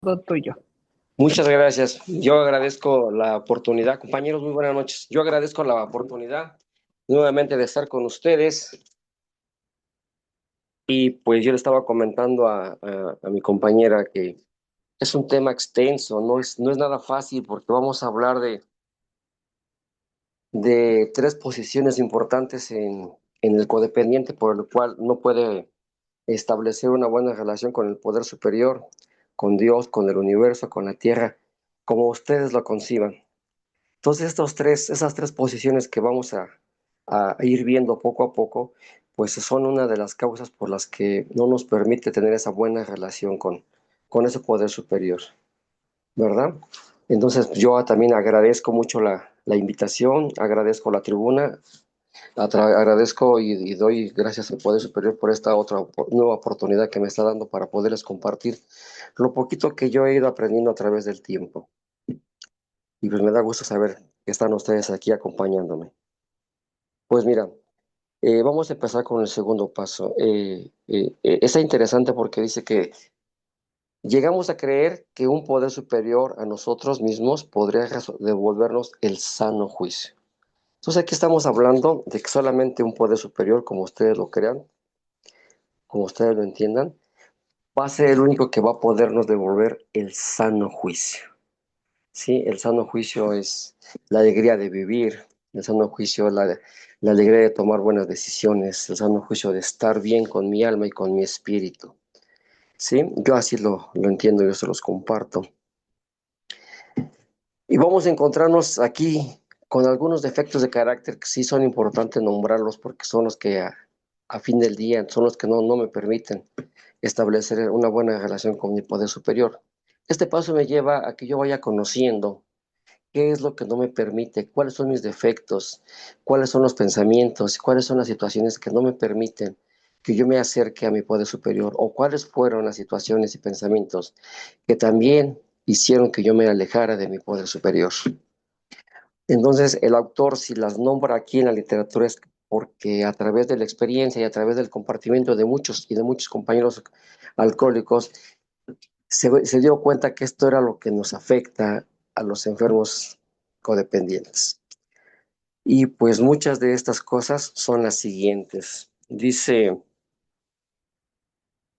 Todo tuyo. Muchas gracias. Yo agradezco la oportunidad, compañeros, muy buenas noches. Yo agradezco la oportunidad nuevamente de estar con ustedes y pues yo le estaba comentando a mi compañera que es un tema extenso, no es nada fácil porque vamos a hablar de tres posiciones importantes en el codependiente por el cual no puede establecer una buena relación con el poder superior, con Dios, con el universo, con la tierra, como ustedes lo conciban. Entonces, esas tres posiciones que vamos a ir viendo poco a poco, pues son una de las causas por las que no nos permite tener esa buena relación con ese poder superior, ¿verdad? Entonces, yo también agradezco mucho la invitación, agradezco la tribuna, agradezco y doy gracias al Poder Superior por esta nueva oportunidad que me está dando para poderles compartir lo poquito que yo he ido aprendiendo a través del tiempo. Y pues me da gusto saber que están ustedes aquí acompañándome. Pues mira, vamos a empezar con el segundo paso. Está interesante porque dice que llegamos a creer que un poder superior a nosotros mismos podría devolvernos el sano juicio. Entonces aquí estamos hablando de que solamente un poder superior, como ustedes lo crean, como ustedes lo entiendan, va a ser el único que va a podernos devolver el sano juicio. Sí, el sano juicio es la alegría de vivir, el sano juicio es la alegría de tomar buenas decisiones, el sano juicio de estar bien con mi alma y con mi espíritu. Sí, yo así lo entiendo, yo se los comparto. Y vamos a encontrarnos aquí con algunos defectos de carácter que sí son importantes nombrarlos porque son los que a fin del día son los que no me permiten establecer una buena relación con mi poder superior. Este paso me lleva a que yo vaya conociendo qué es lo que no me permite, cuáles son mis defectos, cuáles son los pensamientos, cuáles son las situaciones que no me permiten que yo me acerque a mi poder superior o cuáles fueron las situaciones y pensamientos que también hicieron que yo me alejara de mi poder superior. Entonces, el autor, si las nombra aquí en la literatura, es porque a través de la experiencia y a través del compartimiento de muchos y de muchos compañeros alcohólicos, se dio cuenta que esto era lo que nos afecta a los enfermos codependientes. Y pues muchas de estas cosas son las siguientes. Dice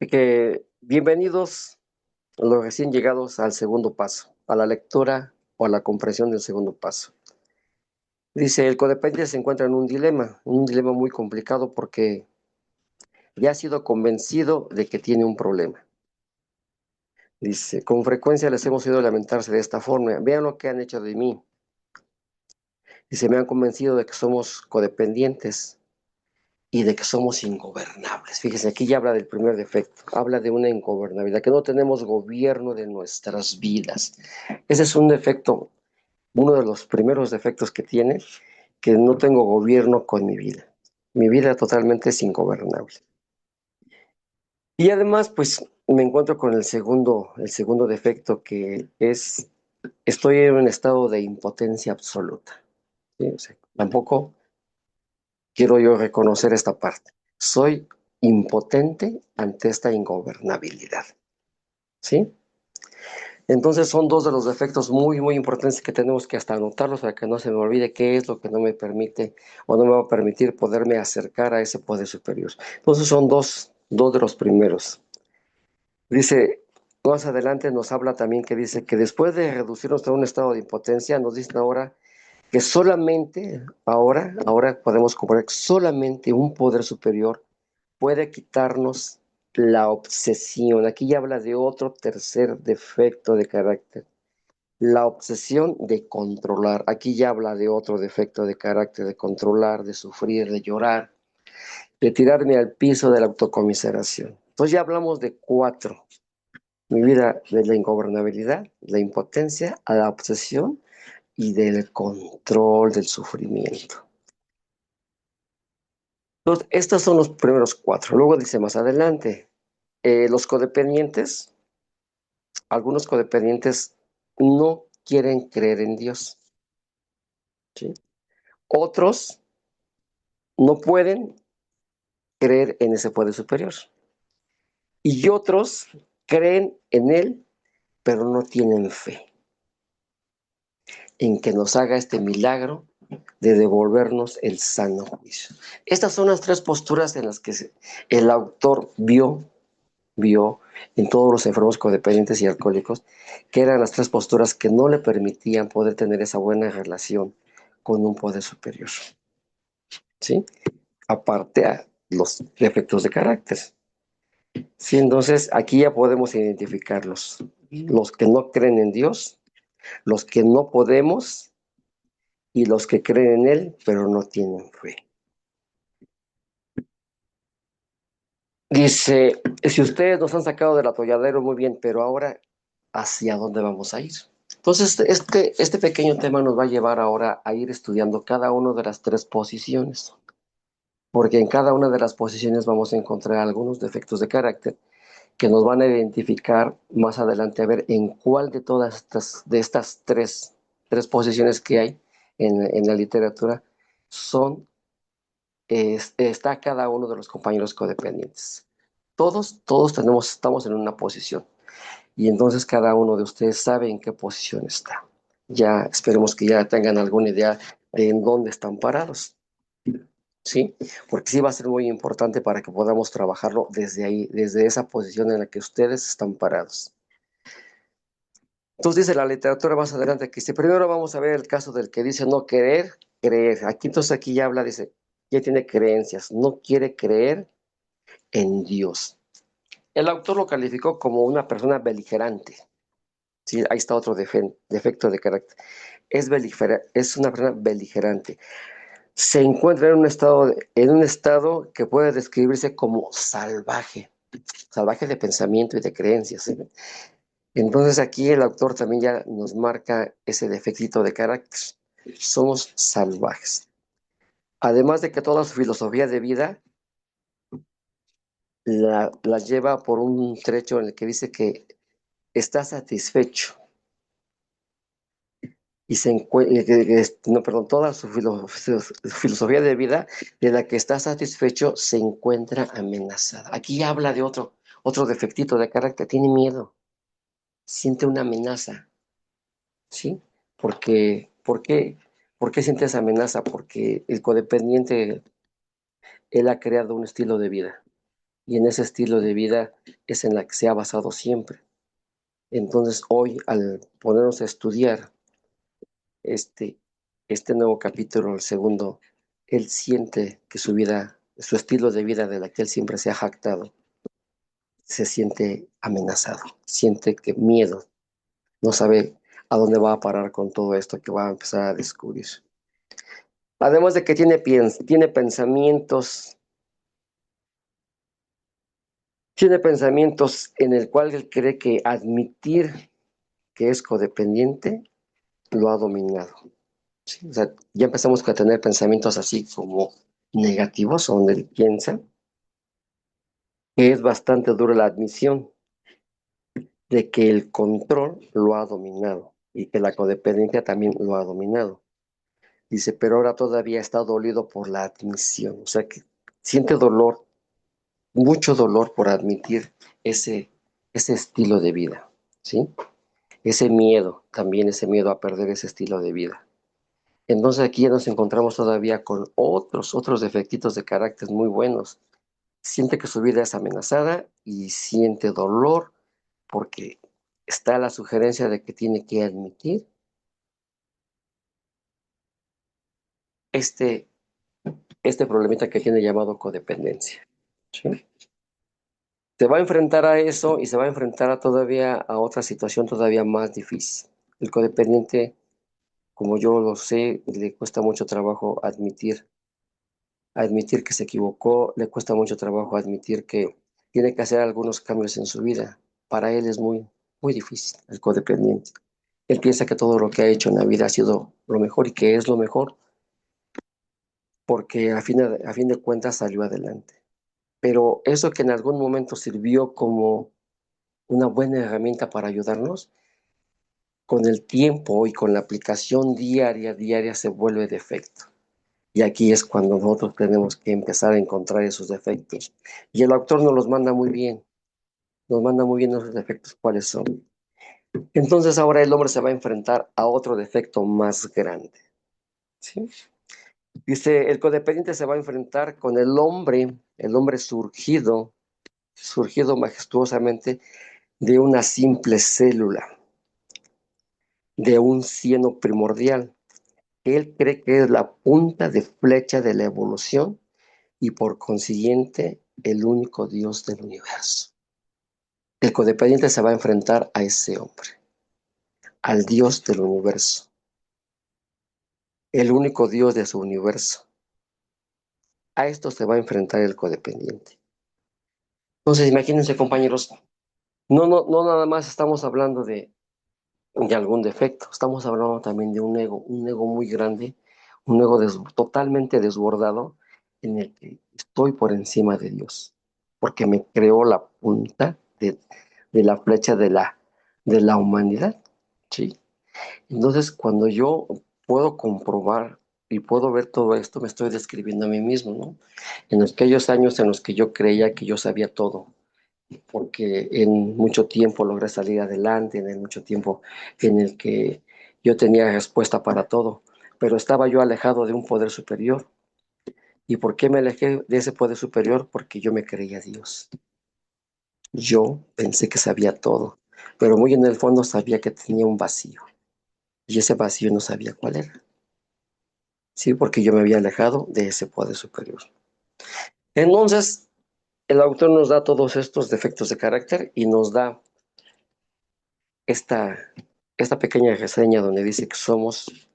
que bienvenidos los recién llegados al segundo paso, a la lectura o a la comprensión del segundo paso. Dice, el codependiente se encuentra en un dilema muy complicado porque ya ha sido convencido de que tiene un problema. Dice, con frecuencia les hemos oído lamentarse de esta forma. Vean lo que han hecho de mí. Dice, me han convencido de que somos codependientes y de que somos ingobernables. Fíjense, aquí ya habla del primer defecto. Habla de una ingobernabilidad, que no tenemos gobierno de nuestras vidas. Ese es un defecto, uno de los primeros defectos que tiene, que no tengo gobierno con mi vida. Mi vida totalmente es ingobernable. Y además, pues me encuentro con el segundo defecto que es, estoy en un estado de impotencia absoluta. ¿Sí? O sea, tampoco quiero yo reconocer esta parte. Soy impotente ante esta ingobernabilidad. ¿Sí? Entonces son dos de los defectos muy, muy importantes que tenemos que hasta anotarlos para que no se me olvide qué es lo que no me permite o no me va a permitir poderme acercar a ese poder superior. Entonces son dos de los primeros. Dice, más adelante nos habla también que dice que después de reducirnos a un estado de impotencia, nos dicen ahora que solamente, ahora podemos comprobar que solamente un poder superior puede quitarnos la obsesión. Aquí ya habla de otro tercer defecto de carácter. La obsesión de controlar. Aquí ya habla de otro defecto de carácter, de controlar, de sufrir, de llorar, de tirarme al piso de la autocomiseración. Entonces ya hablamos de cuatro. Mi vida de la ingobernabilidad, la impotencia, a la obsesión y del control del sufrimiento. Entonces, estos son los primeros cuatro. Luego dice más adelante, los codependientes, algunos codependientes no quieren creer en Dios. ¿Sí? Otros no pueden creer en ese poder superior. Y otros creen en él, pero no tienen fe en que nos haga este milagro de devolvernos el sano juicio. Estas son las tres posturas en las que el autor vio en todos los enfermos codependientes y alcohólicos, que eran las tres posturas que no le permitían poder tener esa buena relación con un poder superior, ¿sí? Aparte a los defectos de carácter. Sí, entonces aquí ya podemos identificarlos. Los que no creen en Dios, los que no podemos y los que creen en Él, pero no tienen fe. Dice, si ustedes nos han sacado del atolladero, muy bien, pero ahora, ¿hacia dónde vamos a ir? Entonces, este pequeño tema nos va a llevar ahora a ir estudiando cada una de las tres posiciones, porque en cada una de las posiciones vamos a encontrar algunos defectos de carácter que nos van a identificar más adelante a ver en cuál de todas estas tres posiciones que hay en la literatura está cada uno de los compañeros codependientes. Todos estamos en una posición y entonces cada uno de ustedes sabe en qué posición está. Ya esperemos que ya tengan alguna idea de en dónde están parados, ¿sí? Porque sí va a ser muy importante para que podamos trabajarlo desde ahí, desde esa posición en la que ustedes están parados. Entonces dice la literatura más adelante que dice, primero vamos a ver el caso del que dice no querer, creer. Aquí ya habla, dice, ya tiene creencias, no quiere creer en Dios. El autor lo calificó como una persona beligerante. Sí, ahí está otro defecto de carácter. Es una persona beligerante. Se encuentra en un estado que puede describirse como salvaje de pensamiento y de creencias, ¿sí? Entonces aquí el autor también ya nos marca ese defectito de carácter. Somos salvajes. Además de que toda su filosofía de vida la lleva por un trecho en el que dice que está satisfecho y no, perdón, toda su filosofía de vida de la que está satisfecho se encuentra amenazada. Aquí habla de otro defectito de carácter, tiene miedo, siente una amenaza, ¿sí? ¿Por qué siente esa amenaza? Porque el codependiente, él ha creado un estilo de vida y en ese estilo de vida es en la que se ha basado siempre. Entonces hoy, al ponernos a estudiar este, este nuevo capítulo, el segundo, él siente que su estilo de vida de la que él siempre se ha jactado, se siente amenazado, siente que miedo, no sabe a dónde va a parar con todo esto que va a empezar a descubrir. Además de que tiene pensamientos en el cual él cree que admitir que es codependiente lo ha dominado. ¿Sí? O sea, ya empezamos a tener pensamientos así como negativos, donde él piensa que es bastante dura la admisión de que el control lo ha dominado y que la codependencia también lo ha dominado. Dice, pero ahora todavía está dolido por la admisión, o sea que siente dolor, mucho dolor por admitir ese, ese estilo de vida, ¿sí? Ese miedo, también ese miedo a perder ese estilo de vida. Entonces aquí ya nos encontramos todavía con otros defectitos de carácter muy buenos. Siente que su vida es amenazada y siente dolor porque está la sugerencia de que tiene que admitir este, este problemita que tiene llamado codependencia, ¿sí? Se va a enfrentar a eso y se va a enfrentar a otra situación todavía más difícil. El codependiente, como yo lo sé, le cuesta mucho trabajo admitir que se equivocó, le cuesta mucho trabajo admitir que tiene que hacer algunos cambios en su vida. Para él es muy difícil, el codependiente. Él piensa que todo lo que ha hecho en la vida ha sido lo mejor y que es lo mejor porque a fin de cuentas salió adelante. Pero eso que en algún momento sirvió como una buena herramienta para ayudarnos, con el tiempo y con la aplicación diaria se vuelve defecto. Y aquí es cuando nosotros tenemos que empezar a encontrar esos defectos. Y el autor nos los manda muy bien, nos manda muy bien esos defectos, cuáles son. Entonces ahora el hombre se va a enfrentar a otro defecto más grande, ¿sí? Dice, el codependiente se va a enfrentar con el hombre surgido majestuosamente de una simple célula, de un cieno primordial. Él cree que es la punta de flecha de la evolución y por consiguiente el único Dios del universo. El codependiente se va a enfrentar a ese hombre, al Dios del universo, el único Dios de su universo. A esto se va a enfrentar el codependiente. Entonces, imagínense, compañeros, no nada más estamos hablando de algún defecto, estamos hablando también de un ego muy grande, un ego totalmente desbordado en el que estoy por encima de Dios, porque me creó la punta de la flecha de la humanidad, ¿sí? Entonces, cuando yo puedo comprobar y puedo ver todo esto, me estoy describiendo a mí mismo, ¿no? En aquellos años en los que yo creía que yo sabía todo, porque en mucho tiempo logré salir adelante, en el mucho tiempo en el que yo tenía respuesta para todo, pero estaba yo alejado de un poder superior. ¿Y por qué me alejé de ese poder superior? Porque yo me creía Dios. Yo pensé que sabía todo, pero muy en el fondo sabía que tenía un vacío, y ese vacío no sabía cuál era. Sí, porque yo me había alejado de ese poder superior. Entonces, el autor nos da todos estos defectos de carácter y nos da esta, esta pequeña reseña donde dice que somos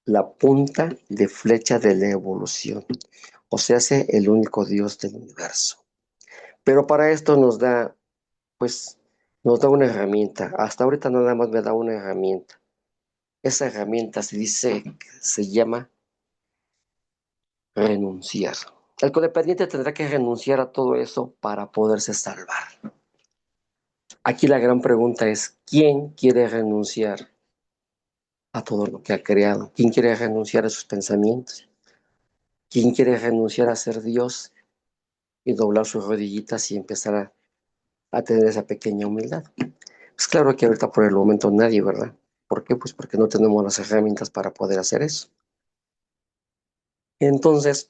la punta de flecha de la evolución, o sea, es el único Dios del universo. Pero para esto pues, nos da una herramienta. Hasta ahorita nada más me da una herramienta. Esa herramienta se llama renunciar. El codependiente tendrá que renunciar a todo eso para poderse salvar. Aquí la gran pregunta es, ¿quién quiere renunciar a todo lo que ha creado? ¿Quién quiere renunciar a sus pensamientos? ¿Quién quiere renunciar a ser Dios y doblar sus rodillitas y empezar a tener esa pequeña humildad? Pues claro que ahorita por el momento nadie, ¿verdad? ¿Por qué? Pues porque no tenemos las herramientas para poder hacer eso. Entonces,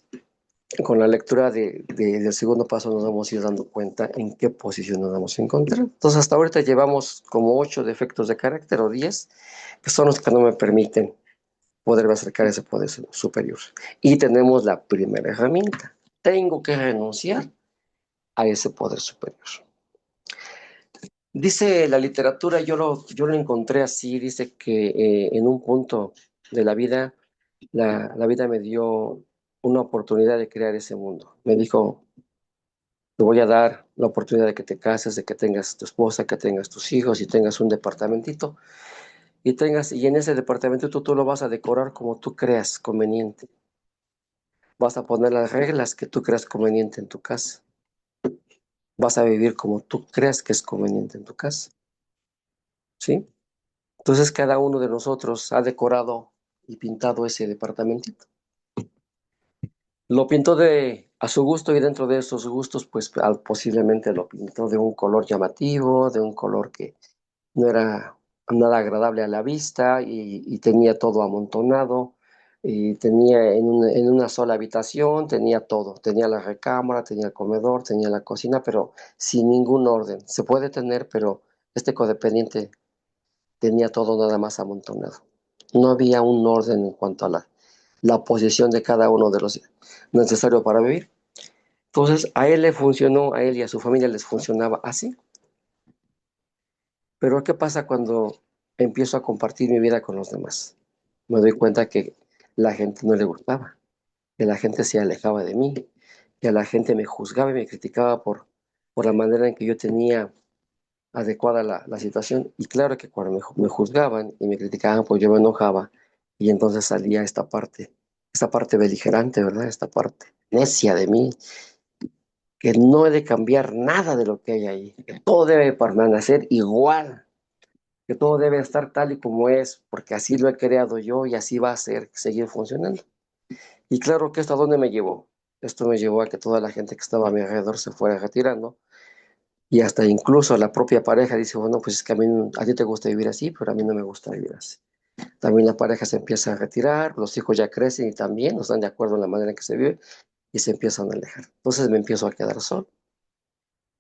con la lectura del segundo paso nos vamos a ir dando cuenta en qué posición nos vamos a encontrar. Entonces, hasta ahorita llevamos como 8 defectos de carácter o 10, que son los que no me permiten poderme acercar a ese poder superior. Y tenemos la primera herramienta. Tengo que renunciar a ese poder superior. Dice la literatura, yo lo encontré así, dice que en un punto de la vida, la vida me dio una oportunidad de crear ese mundo. Me dijo, te voy a dar la oportunidad de que te cases, de que tengas tu esposa, que tengas tus hijos y tengas un departamentito y en ese departamentito tú lo vas a decorar como tú creas conveniente. Vas a poner las reglas que tú creas conveniente en tu casa. Vas a vivir como tú creas que es conveniente en tu casa, ¿sí? Entonces cada uno de nosotros ha decorado y pintado ese departamentito. Lo pintó a su gusto y dentro de esos gustos, pues posiblemente lo pintó de un color llamativo, de un color que no era nada agradable a la vista y tenía todo amontonado. Y tenía en una sola habitación, tenía todo, tenía la recámara, tenía el comedor, tenía la cocina, pero sin ningún orden. Se puede tener, pero este codependiente tenía todo nada más amontonado. No había un orden en cuanto a la posición de cada uno de los necesarios para vivir. Entonces, a él le funcionó, a él y a su familia les funcionaba así. Pero ¿qué pasa cuando empiezo a compartir mi vida con los demás? Me doy cuenta que la gente no le gustaba, que la gente se alejaba de mí, que la gente me juzgaba y me criticaba por la manera en que yo tenía adecuada la situación. Y claro que cuando me juzgaban y me criticaban, pues yo me enojaba y entonces salía esta parte beligerante, ¿verdad? Esta parte necia de mí, que no he de cambiar nada de lo que hay ahí, que todo debe permanecer igual, que todo debe estar tal y como es, porque así lo he creado yo y así va a seguir funcionando. Y claro que esto a dónde me llevó. Esto me llevó a que toda la gente que estaba a mi alrededor se fuera retirando Y hasta incluso la propia pareja dice, bueno, pues es que a ti te gusta vivir así, pero a mí no me gusta vivir así. También la pareja se empieza a retirar, los hijos ya crecen y también no están de acuerdo en la manera en que se vive y se empiezan a alejar. Entonces me empiezo a quedar solo.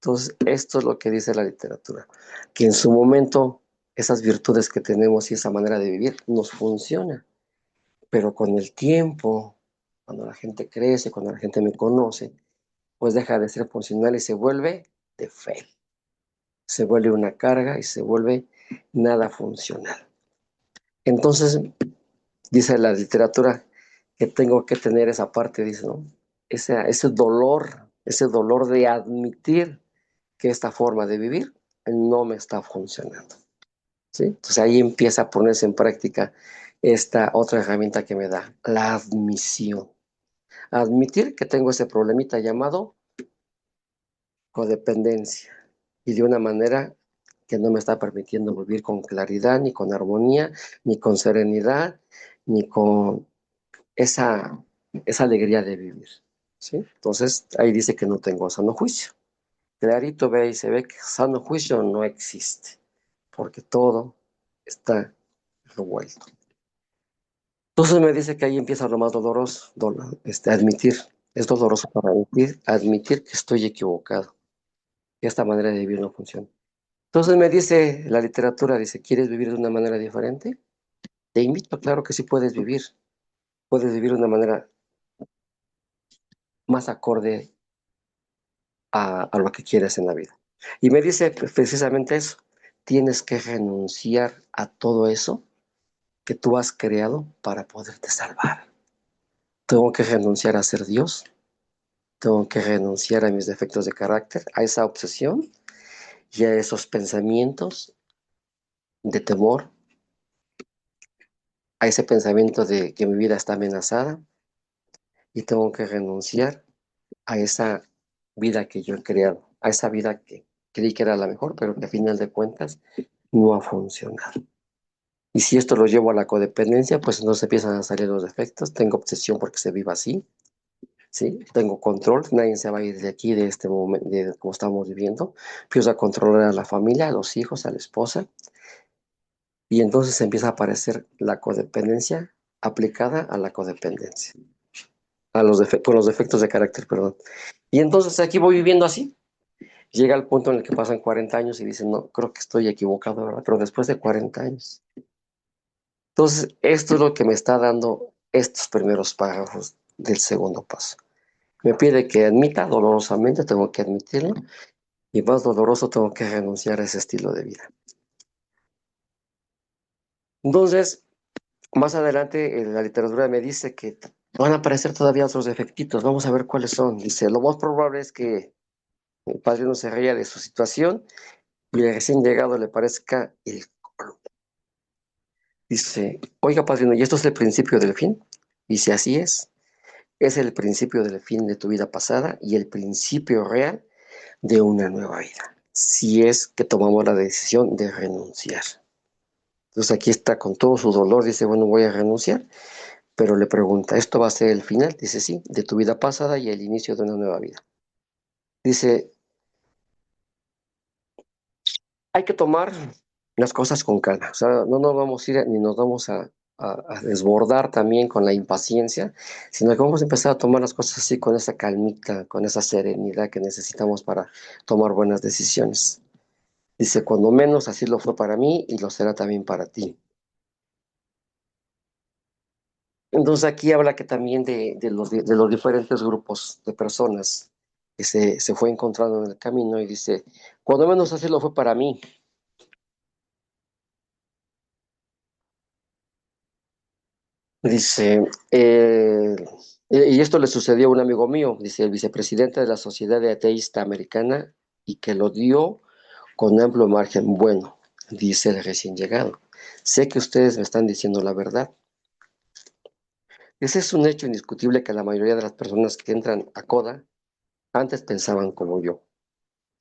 Entonces, esto es lo que dice la literatura, que en su momento esas virtudes que tenemos y esa manera de vivir nos funciona, pero con el tiempo, cuando la gente crece, cuando la gente me conoce, pues deja de ser funcional y se vuelve de fe, se vuelve una carga y se vuelve nada funcional. Entonces, dice la literatura que tengo que tener esa parte, dice, ¿no? Ese dolor de admitir que esta forma de vivir no me está funcionando, ¿sí? Entonces ahí empieza a ponerse en práctica esta otra herramienta que me da, la admisión. Admitir que tengo ese problemita llamado codependencia y de una manera que no me está permitiendo vivir con claridad, ni con armonía, ni con serenidad, ni con esa, esa alegría de vivir, ¿sí? Entonces ahí dice que no tengo sano juicio. Clarito ve y se ve que sano juicio no existe, porque todo está revuelto. Entonces me dice que ahí empieza lo más doloroso, admitir. Es doloroso para admitir que estoy equivocado, que esta manera de vivir no funciona. Entonces me dice la literatura, dice, ¿quieres vivir de una manera diferente? Te invito, claro que sí puedes vivir de una manera más acorde a lo que quieres en la vida. Y me dice precisamente eso, tienes que renunciar a todo eso que tú has creado para poderte salvar. Tengo que renunciar a ser Dios, tengo que renunciar a mis defectos de carácter, a esa obsesión y a esos pensamientos de temor, a ese pensamiento de que mi vida está amenazada y tengo que renunciar a esa vida que yo he creado, a esa vida que creí que era la mejor, pero que a final de cuentas no ha funcionado. Y si esto lo llevo a la codependencia, pues entonces empiezan a salir los defectos. Tengo obsesión porque se viva así, ¿sí? Tengo control, nadie se va a ir de aquí, de este momento, de cómo estamos viviendo. Empiezo a controlar a la familia, a los hijos, a la esposa, y entonces empieza a aparecer la codependencia aplicada a la codependencia, con los defectos de carácter, perdón. Y entonces aquí voy viviendo así. Llega el punto en el que pasan 40 años y dicen, no, creo que estoy equivocado, ¿verdad? Pero después de 40 años. Entonces, esto es lo que me está dando estos primeros párrafos del segundo paso. Me pide que admita dolorosamente, tengo que admitirlo, y más doloroso tengo que renunciar a ese estilo de vida. Entonces, más adelante la literatura me dice que van a aparecer todavía otros defectitos, vamos a ver cuáles son. Dice, lo más probable es que el padre no se ría de su situación y el recién llegado le parezca el colmo. Dice, oiga, padrino, ¿y esto es el principio del fin? Dice, así es el principio del fin de tu vida pasada y el principio real de una nueva vida, si es que tomamos la decisión de renunciar. Entonces aquí está con todo su dolor, dice, bueno, voy a renunciar, pero le pregunta, ¿esto va a ser el final? Dice, sí, de tu vida pasada y el inicio de una nueva vida. Dice, hay que tomar las cosas con calma, o sea, no nos vamos a ir ni nos vamos a desbordar también con la impaciencia, sino que vamos a empezar a tomar las cosas así con esa calmita, con esa serenidad que necesitamos para tomar buenas decisiones. Dice, cuando menos así lo fue para mí y lo será también para ti. Entonces aquí habla que también de los diferentes grupos de personas que se fue encontrando en el camino y dice, cuando menos así lo fue para mí. Dice, y esto le sucedió a un amigo mío, dice, el vicepresidente de la Sociedad de Ateísta Americana y que lo dio con amplio margen. Bueno, dice el recién llegado, sé que ustedes me están diciendo la verdad. Ese es un hecho indiscutible que la mayoría de las personas que entran a CODA antes pensaban como yo,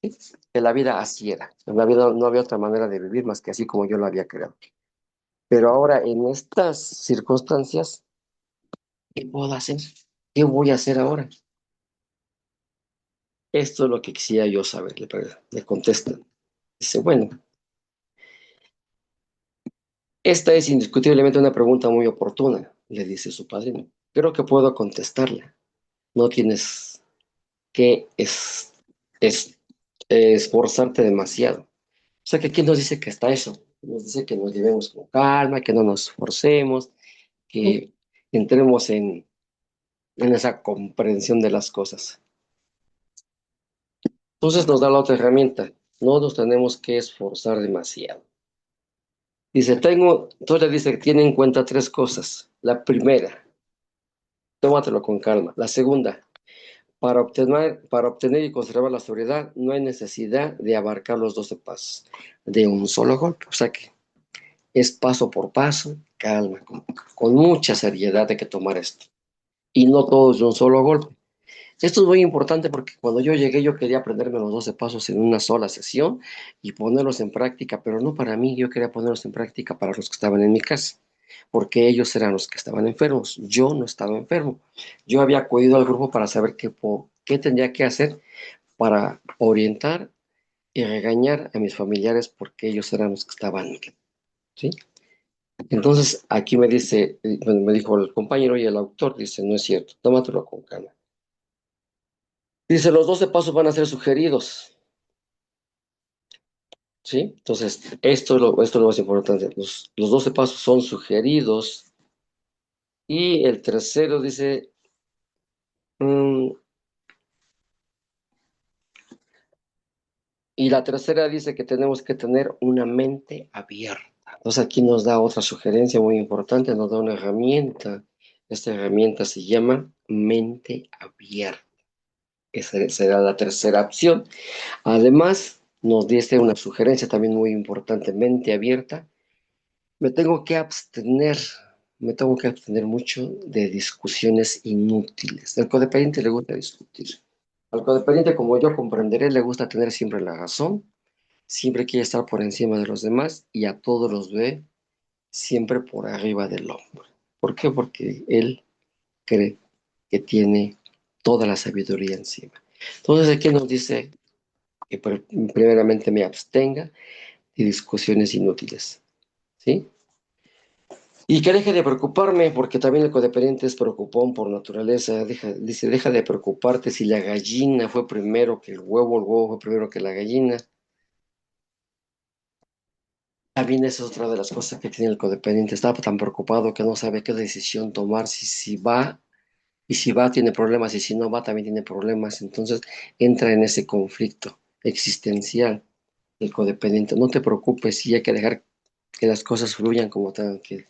¿sí? Que la vida así era, en la vida no había otra manera de vivir más que así como yo lo había creado. Pero ahora en estas circunstancias, ¿qué puedo hacer? ¿Qué voy a hacer ahora? Esto es lo que quisiera yo saber, le contestan. Dice, bueno, esta es indiscutiblemente una pregunta muy oportuna, le dice su padrino. Creo que puedo contestarla. No tienes que es- esforzarte demasiado. O sea que aquí nos dice que está eso. Nos dice que nos llevemos con calma, que no nos esforcemos, que entremos en esa comprensión de las cosas. Entonces nos da la otra herramienta. No nos tenemos que esforzar demasiado. Dice, entonces le dice que tiene en cuenta tres cosas. La primera, tómatelo con calma. La segunda, para obtener y conservar la sobriedad, no hay necesidad de abarcar los 12 pasos de un solo golpe. O sea que es paso por paso, calma, con mucha seriedad hay que tomar esto. Y no todos de un solo golpe. Esto es muy importante porque cuando yo llegué yo quería aprenderme los 12 pasos en una sola sesión y ponerlos en práctica, pero no para mí, yo quería ponerlos en práctica para los que estaban en mi casa, porque ellos eran los que estaban enfermos, yo no estaba enfermo. Yo había acudido al grupo para saber qué tendría que hacer para orientar y regañar a mis familiares porque ellos eran los que estaban, ¿sí? Entonces aquí me dice, bueno, me dijo el compañero y el autor, dice, no es cierto, tómatelo con calma. Dice, los 12 pasos van a ser sugeridos, ¿sí? Entonces, esto es lo más importante. Los 12 pasos son sugeridos. Y el tercero dice, mm, y la tercera dice que tenemos que tener una mente abierta. Entonces, aquí nos da otra sugerencia muy importante, nos da una herramienta. Esta herramienta se llama mente abierta. Esa será la tercera opción. Además, nos dice una sugerencia también muy importante, mente abierta. Me tengo que abstener, me tengo que abstener mucho de discusiones inútiles. Al codependiente le gusta discutir. Al codependiente, como yo comprenderé, le gusta tener siempre la razón, siempre quiere estar por encima de los demás y a todos los ve siempre por arriba del hombro. ¿Por qué? Porque él cree que tiene toda la sabiduría encima. Entonces aquí nos dice que primeramente me abstenga de discusiones inútiles, ¿sí? Y que deje de preocuparme, porque también el codependiente es preocupón por naturaleza. Dice, deja de preocuparte si la gallina fue primero que el huevo fue primero que la gallina. También esa es otra de las cosas que tiene el codependiente. Está tan preocupado que no sabe qué decisión tomar, si va, y si va tiene problemas, y si no va también tiene problemas. Entonces entra en ese conflicto existencial el codependiente. No te preocupes, si hay que dejar que las cosas fluyan como tengan que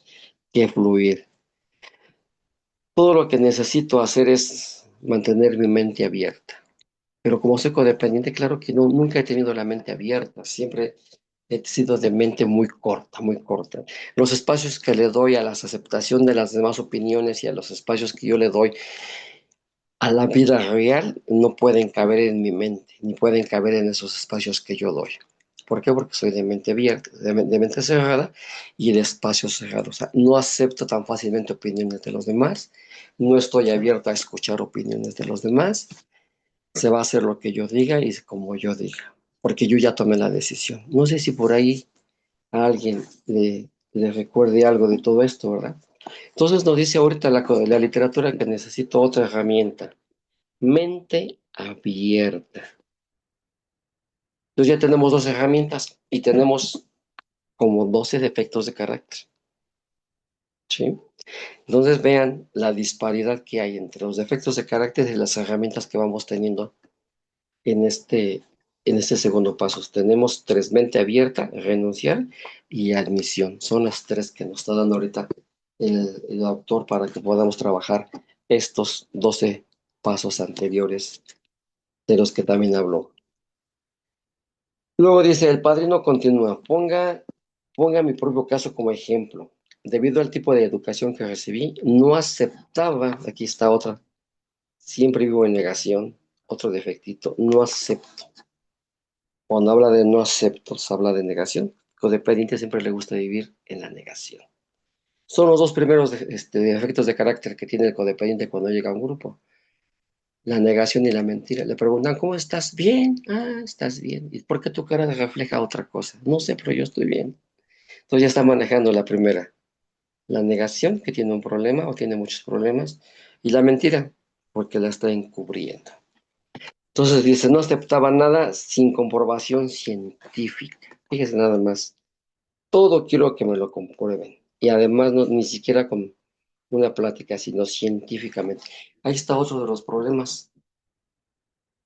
fluir. Todo lo que necesito hacer es mantener mi mente abierta. Pero como soy codependiente, claro que nunca he tenido la mente abierta. Siempre he sido de mente muy corta, muy corta. Los espacios que le doy a la aceptación de las demás opiniones y a los espacios que yo le doy a la vida real no pueden caber en mi mente, ni pueden caber en esos espacios que yo doy. ¿Por qué? Porque soy de mente abierta, de mente cerrada y de espacios cerrados. O sea, no acepto tan fácilmente opiniones de los demás, no estoy abierta a escuchar opiniones de los demás, se va a hacer lo que yo diga y como yo diga, porque yo ya tomé la decisión. No sé si por ahí a alguien le recuerde algo de todo esto, ¿verdad? Entonces nos dice ahorita la literatura que necesito otra herramienta, mente abierta. Entonces ya tenemos dos herramientas y tenemos como 12 defectos de carácter, ¿sí? Entonces vean la disparidad que hay entre los defectos de carácter y las herramientas que vamos teniendo en este segundo paso. Tenemos tres: mente abierta, renunciar y admisión. Son las tres que nos está dando ahorita el autor para que podamos trabajar estos 12 pasos anteriores de los que también habló. Luego dice, el padrino continúa, ponga mi propio caso como ejemplo. Debido al tipo de educación que recibí, no aceptaba, aquí está otra, siempre vivo en negación, otro defectito, no acepto. Cuando habla de no acepto, se habla de negación. Codependiente siempre le gusta vivir en la negación. Son los dos primeros defectos de carácter que tiene el codependiente cuando llega a un grupo. la negación y la mentira. Le preguntan, ¿cómo estás? Bien. Ah, estás bien. ¿Y por qué tu cara refleja otra cosa? No sé, pero yo estoy bien. Entonces ya está manejando la primera. La negación, que tiene un problema o tiene muchos problemas, y la mentira, porque la está encubriendo. Entonces dice, no aceptaba nada sin comprobación científica. Fíjese nada más, todo quiero que me lo comprueben. Y además ni siquiera con una plática, sino científicamente. Ahí está otro de los problemas,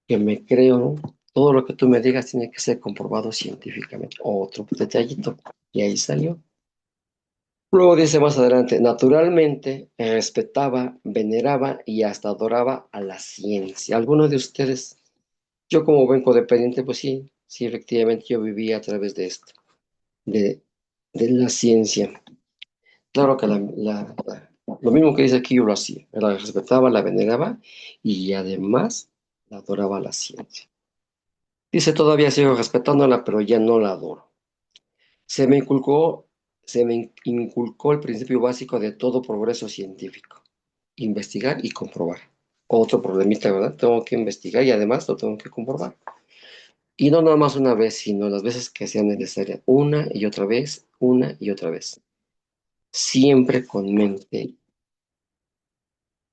que me creo, ¿no? Todo lo que tú me digas tiene que ser comprobado científicamente. Otro detallito, y ahí salió. Luego dice más adelante, naturalmente respetaba, veneraba y hasta adoraba a la ciencia. ¿Alguno de ustedes, yo como buen codependiente, pues sí, sí, efectivamente yo vivía a través de esto, de, de la ciencia? Claro que lo mismo que dice aquí yo lo hacía, la respetaba, la veneraba y además la adoraba a la ciencia. Dice, todavía sigo respetándola, pero ya no la adoro. Se me inculcó, se me inculcó el principio básico de todo progreso científico: investigar y comprobar. Otro problemita, ¿verdad? Tengo que investigar y además lo tengo que comprobar. Y no nada más una vez, sino las veces que sean necesarias. Una y otra vez, una y otra vez. Siempre con mente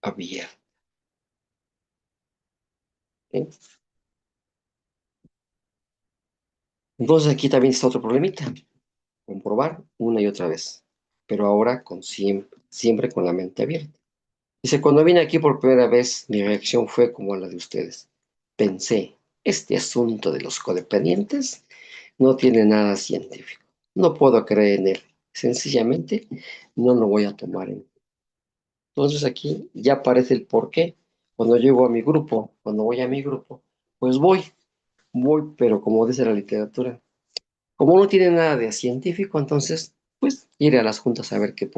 abierta. ¿Eh? Entonces aquí también está otro problemita. Comprobar una y otra vez. Pero ahora con siempre con la mente abierta. Dice, cuando vine aquí por primera vez, mi reacción fue como la de ustedes. Pensé, este asunto de los codependientes no tiene nada científico. No puedo creer en él. Sencillamente no lo voy a tomar en. Entonces aquí ya aparece el porqué. Cuando llego a mi grupo, cuando voy a mi grupo, pues voy, pero como dice la literatura, como no tiene nada de científico, entonces, pues iré a las juntas a ver qué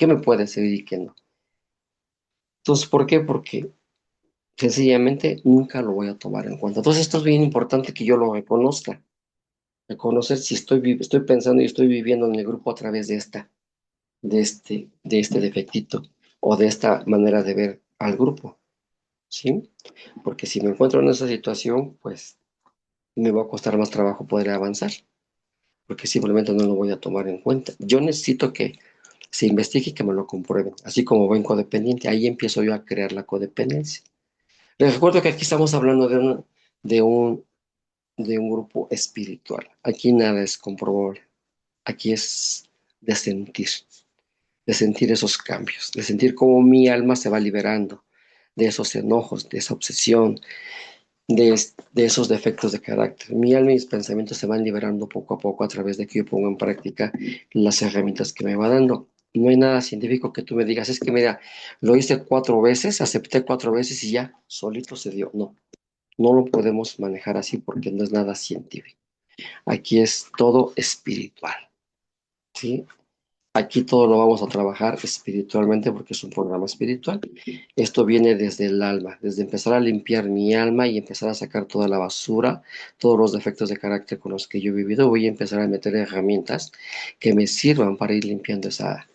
me puede servir y qué no. Entonces, ¿por qué? Porque sencillamente nunca lo voy a tomar en cuenta. Entonces, esto es bien importante que yo lo reconozca. Reconocer si estoy pensando y estoy viviendo en el grupo a través de este defectito o de esta manera de ver al grupo, ¿sí? Porque si me encuentro en esa situación, pues me va a costar más trabajo poder avanzar, porque simplemente no lo voy a tomar en cuenta. Yo necesito que se investigue y que me lo comprueben, así como buen codependiente. Ahí empiezo yo a crear la codependencia. Les recuerdo que aquí estamos hablando de un, de un grupo espiritual. Aquí nada es comprobable. Aquí es de sentir. De sentir esos cambios, de sentir cómo mi alma se va liberando de esos enojos, de esa obsesión, de esos defectos de carácter. Mi alma y mis pensamientos se van liberando poco a poco a través de que yo pongo en práctica las herramientas que me va dando. No hay nada científico que tú me digas, es que mira, lo hice 4 veces, acepté 4 veces y ya, solito se dio. No, no lo podemos manejar así porque no es nada científico. Aquí es todo espiritual, ¿sí? Aquí todo lo vamos a trabajar espiritualmente porque es un programa espiritual. Esto viene desde el alma, desde empezar a limpiar mi alma y empezar a sacar toda la basura, todos los defectos de carácter con los que yo he vivido. Voy a empezar a meter herramientas que me sirvan para ir limpiando esa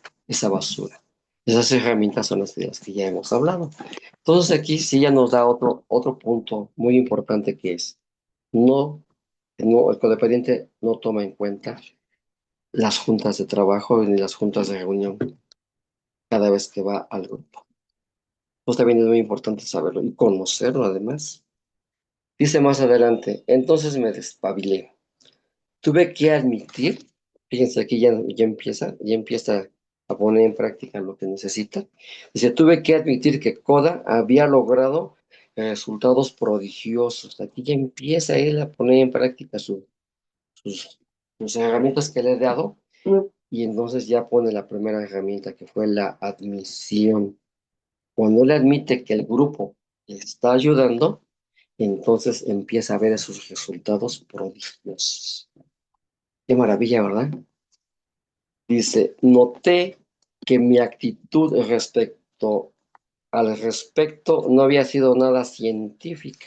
basura. Esas herramientas son las de las que ya hemos hablado. Entonces aquí sí ya nos da otro punto muy importante que es, no, no, el codependiente no toma en cuenta las juntas de trabajo ni las juntas de reunión cada vez que va al grupo. Pues también es muy importante saberlo y conocerlo además. Dice más adelante, entonces me despabilé. Tuve que admitir, fíjense aquí ya empieza a poner en práctica lo que necesita. Dice, tuve que admitir que Koda había logrado resultados prodigiosos. Aquí ya empieza él a poner en práctica sus, sus herramientas que le he dado y entonces ya pone la primera herramienta que fue la admisión. Cuando él admite que el grupo le está ayudando, entonces empieza a ver esos resultados prodigiosos. Qué maravilla, ¿verdad? Dice, noté que mi actitud al respecto no había sido nada científica.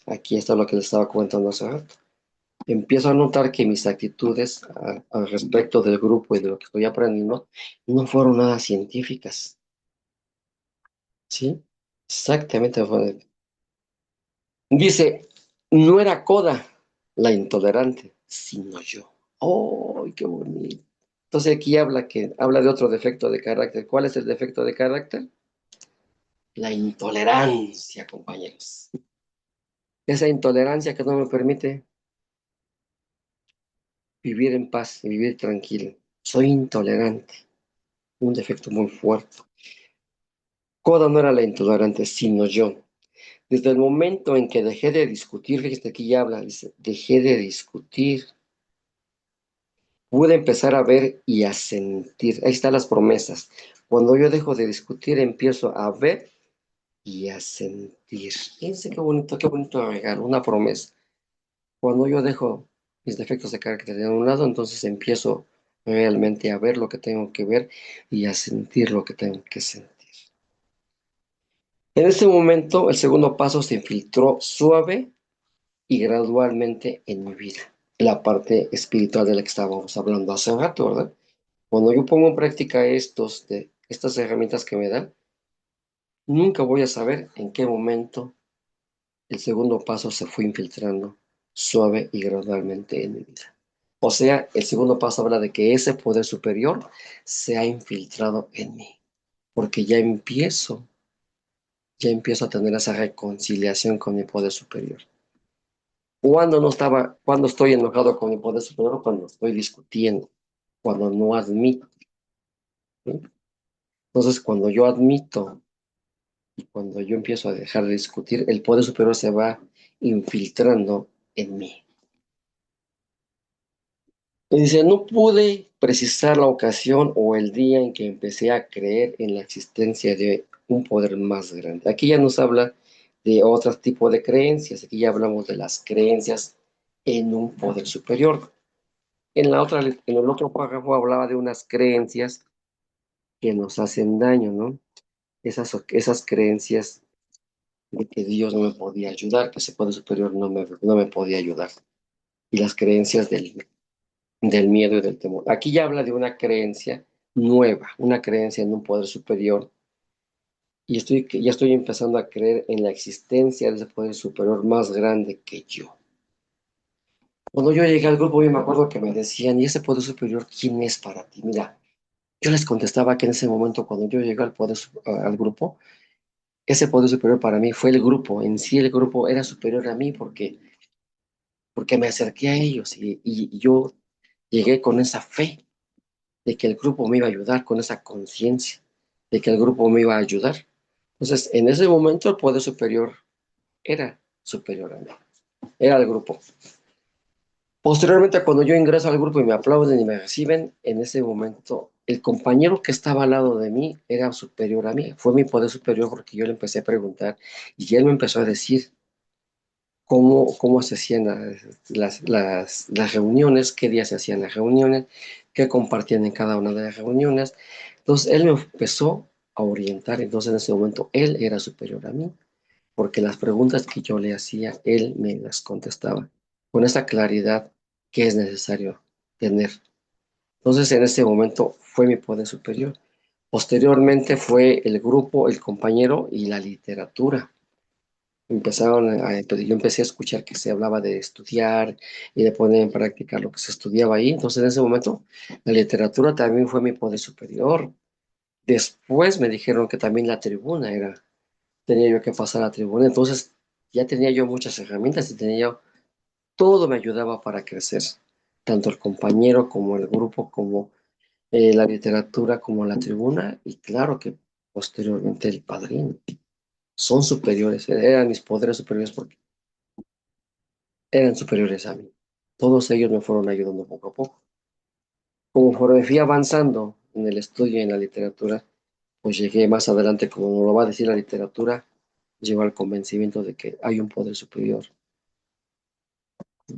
Aquí está lo que les estaba comentando hace rato. Empiezo a notar que mis actitudes al respecto del grupo y de lo que estoy aprendiendo no fueron nada científicas, ¿sí? Exactamente. Dice, no era Koda la intolerante, sino yo. ¡Oh, qué bonito! Entonces aquí habla de otro defecto de carácter. ¿Cuál es el defecto de carácter? La intolerancia, compañeros. Esa intolerancia que no me permite vivir en paz y vivir tranquilo. Soy intolerante, un defecto muy fuerte. Koda no era la intolerante, sino yo. Desde el momento en que dejé de discutir, fíjate aquí ya habla, dice, dejé de discutir, pude empezar a ver y a sentir. Ahí están las promesas. Cuando yo dejo de discutir, empiezo a ver y a sentir. Fíjense qué bonito regalo, una promesa. Cuando yo dejo mis defectos de carácter de un lado, entonces empiezo realmente a ver lo que tengo que ver y a sentir lo que tengo que sentir. En ese momento, el segundo paso se infiltró suave y gradualmente en mi vida. La parte espiritual de la que estábamos hablando hace rato, ¿verdad? Cuando yo pongo en práctica estas herramientas que me dan, nunca voy a saber en qué momento el segundo paso se fue infiltrando suave y gradualmente en mi vida. O sea, el segundo paso habla de que ese poder superior se ha infiltrado en mí, porque ya empiezo a tener esa reconciliación con mi poder superior. Cuando estoy enojado con mi poder superior, cuando estoy discutiendo, cuando no admito, ¿sí? Entonces, cuando yo admito y cuando yo empiezo a dejar de discutir, el poder superior se va infiltrando en mí. Y dice, no pude precisar la ocasión o el día en que empecé a creer en la existencia de un poder más grande. Aquí ya nos habla de otro tipo de creencias. Aquí ya hablamos de las creencias en un poder superior. En el otro párrafo hablaba de unas creencias que nos hacen daño, ¿no? Esas creencias de que Dios no me podía ayudar, que ese poder superior no me podía ayudar. Y las creencias del miedo y del temor. Aquí ya habla de una creencia nueva, una creencia en un poder superior. Y ya estoy empezando a creer en la existencia de ese poder superior más grande que yo. Cuando yo llegué al grupo, yo me acuerdo que me decían, ¿y ese poder superior quién es para ti? Mira, yo les contestaba que en ese momento, cuando yo llegué al grupo, ese poder superior para mí fue el grupo. En sí, el grupo era superior a mí porque me acerqué a ellos y yo llegué con esa fe de que el grupo me iba a ayudar, con esa conciencia de que el grupo me iba a ayudar. Entonces, en ese momento, el poder superior era superior a mí, era el grupo. Posteriormente, cuando yo ingreso al grupo y me aplauden y me reciben, en ese momento el compañero que estaba al lado de mí era superior a mí, fue mi poder superior porque yo le empecé a preguntar y él me empezó a decir cómo se hacían las reuniones, qué días se hacían las reuniones, qué compartían en cada una de las reuniones. Entonces él me empezó a orientar, entonces en ese momento él era superior a mí, porque las preguntas que yo le hacía, él me las contestaba con esa claridad que es necesario tener. Entonces en ese momento fue mi poder superior. Posteriormente fue el grupo, el compañero y la literatura. Yo empecé a escuchar que se hablaba de estudiar y de poner en práctica lo que se estudiaba ahí. Entonces, en ese momento, la literatura también fue mi poder superior. Después me dijeron que también la tribuna tenía yo que pasar a la tribuna. Entonces, ya tenía yo muchas herramientas y todo me ayudaba para crecer. Tanto el compañero como el grupo, como la literatura, como la tribuna. Y claro que posteriormente el padrino. Son superiores, eran mis poderes superiores porque eran superiores a mí. Todos ellos me fueron ayudando poco a poco. Conforme fui avanzando en el estudio y en la literatura, pues llegué más adelante, como nos lo va a decir la literatura, llegó al convencimiento de que hay un poder superior que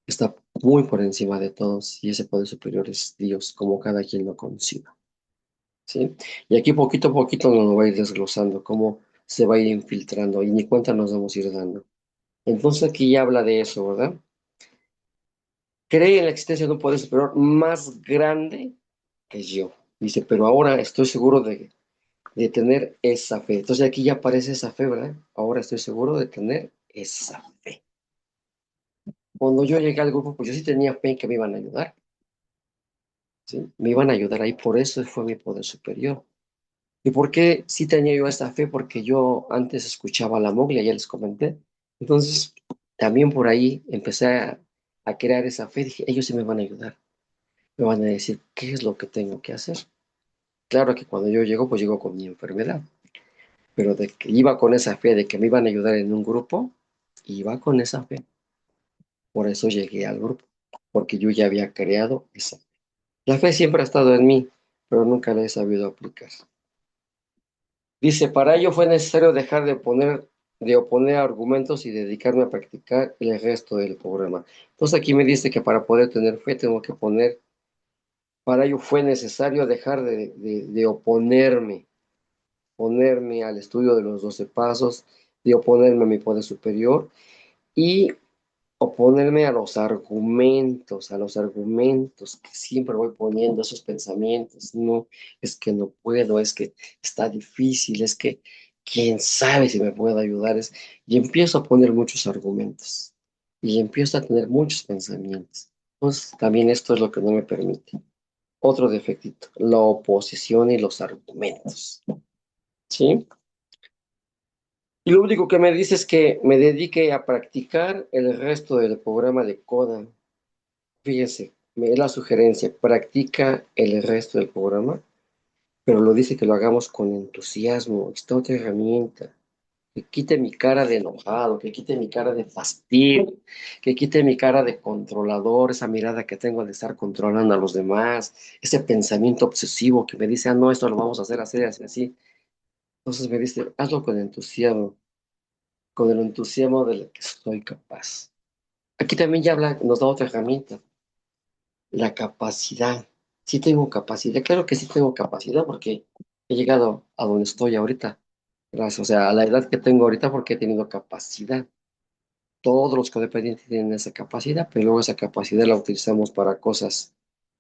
está muy por encima de todos y ese poder superior es Dios, como cada quien lo conciba. ¿Sí? Y aquí poquito a poquito nos lo va a ir desglosando, cómo se va a ir infiltrando y ni cuenta nos vamos a ir dando. Entonces aquí ya habla de eso, ¿verdad? Cree en la existencia de un poder superior más grande que yo. Dice, pero ahora estoy seguro de tener esa fe. Entonces aquí ya aparece esa fe, ¿verdad? Ahora estoy seguro de tener esa fe. Cuando yo llegué al grupo, pues yo sí tenía fe en que me iban a ayudar, ¿sí? Me iban a ayudar ahí, por eso fue mi poder superior. ¿Y por qué sí tenía yo esta fe? Porque yo antes escuchaba a la Moglia, ya les comenté. Entonces, también por ahí empecé a crear esa fe. Dije, ellos sí me van a ayudar. Me van a decir qué es lo que tengo que hacer. Claro que cuando yo llego, pues llego con mi enfermedad. Pero de que iba con esa fe de que me iban a ayudar en un grupo, iba con esa fe. Por eso llegué al grupo, porque yo ya había creado esa fe. La fe siempre ha estado en mí, pero nunca la he sabido aplicar. Dice, para ello fue necesario dejar de oponer argumentos y dedicarme a practicar el resto del programa. Entonces aquí me dice que para poder tener fe tengo que poner, para ello fue necesario dejar de ponerme al estudio de los 12 pasos, de oponerme a mi poder superior y oponerme a los argumentos que siempre voy poniendo, esos pensamientos, no, es que no puedo, es que está difícil, es que quién sabe si me puede ayudar, y empiezo a poner muchos argumentos y empiezo a tener muchos pensamientos. Entonces, también esto es lo que no me permite. Otro defectito, la oposición y los argumentos, ¿sí? Y lo único que me dice es que me dedique a practicar el resto del programa de Coda. Fíjese, me da la sugerencia, practica el resto del programa, pero lo dice que lo hagamos con entusiasmo. Esta otra herramienta, que quite mi cara de enojado, que quite mi cara de fastidio, que quite mi cara de controlador, esa mirada que tengo de estar controlando a los demás, ese pensamiento obsesivo que me dice, ah, no, esto lo vamos a hacer así, así, así. Entonces me dice, hazlo con el entusiasmo del que soy capaz. Aquí también ya habla, nos da otra herramienta, la capacidad. Sí tengo capacidad, claro que sí tengo capacidad porque he llegado a donde estoy ahorita. Gracias, o sea, a la edad que tengo ahorita porque he tenido capacidad. Todos los codependientes tienen esa capacidad, pero luego esa capacidad la utilizamos para cosas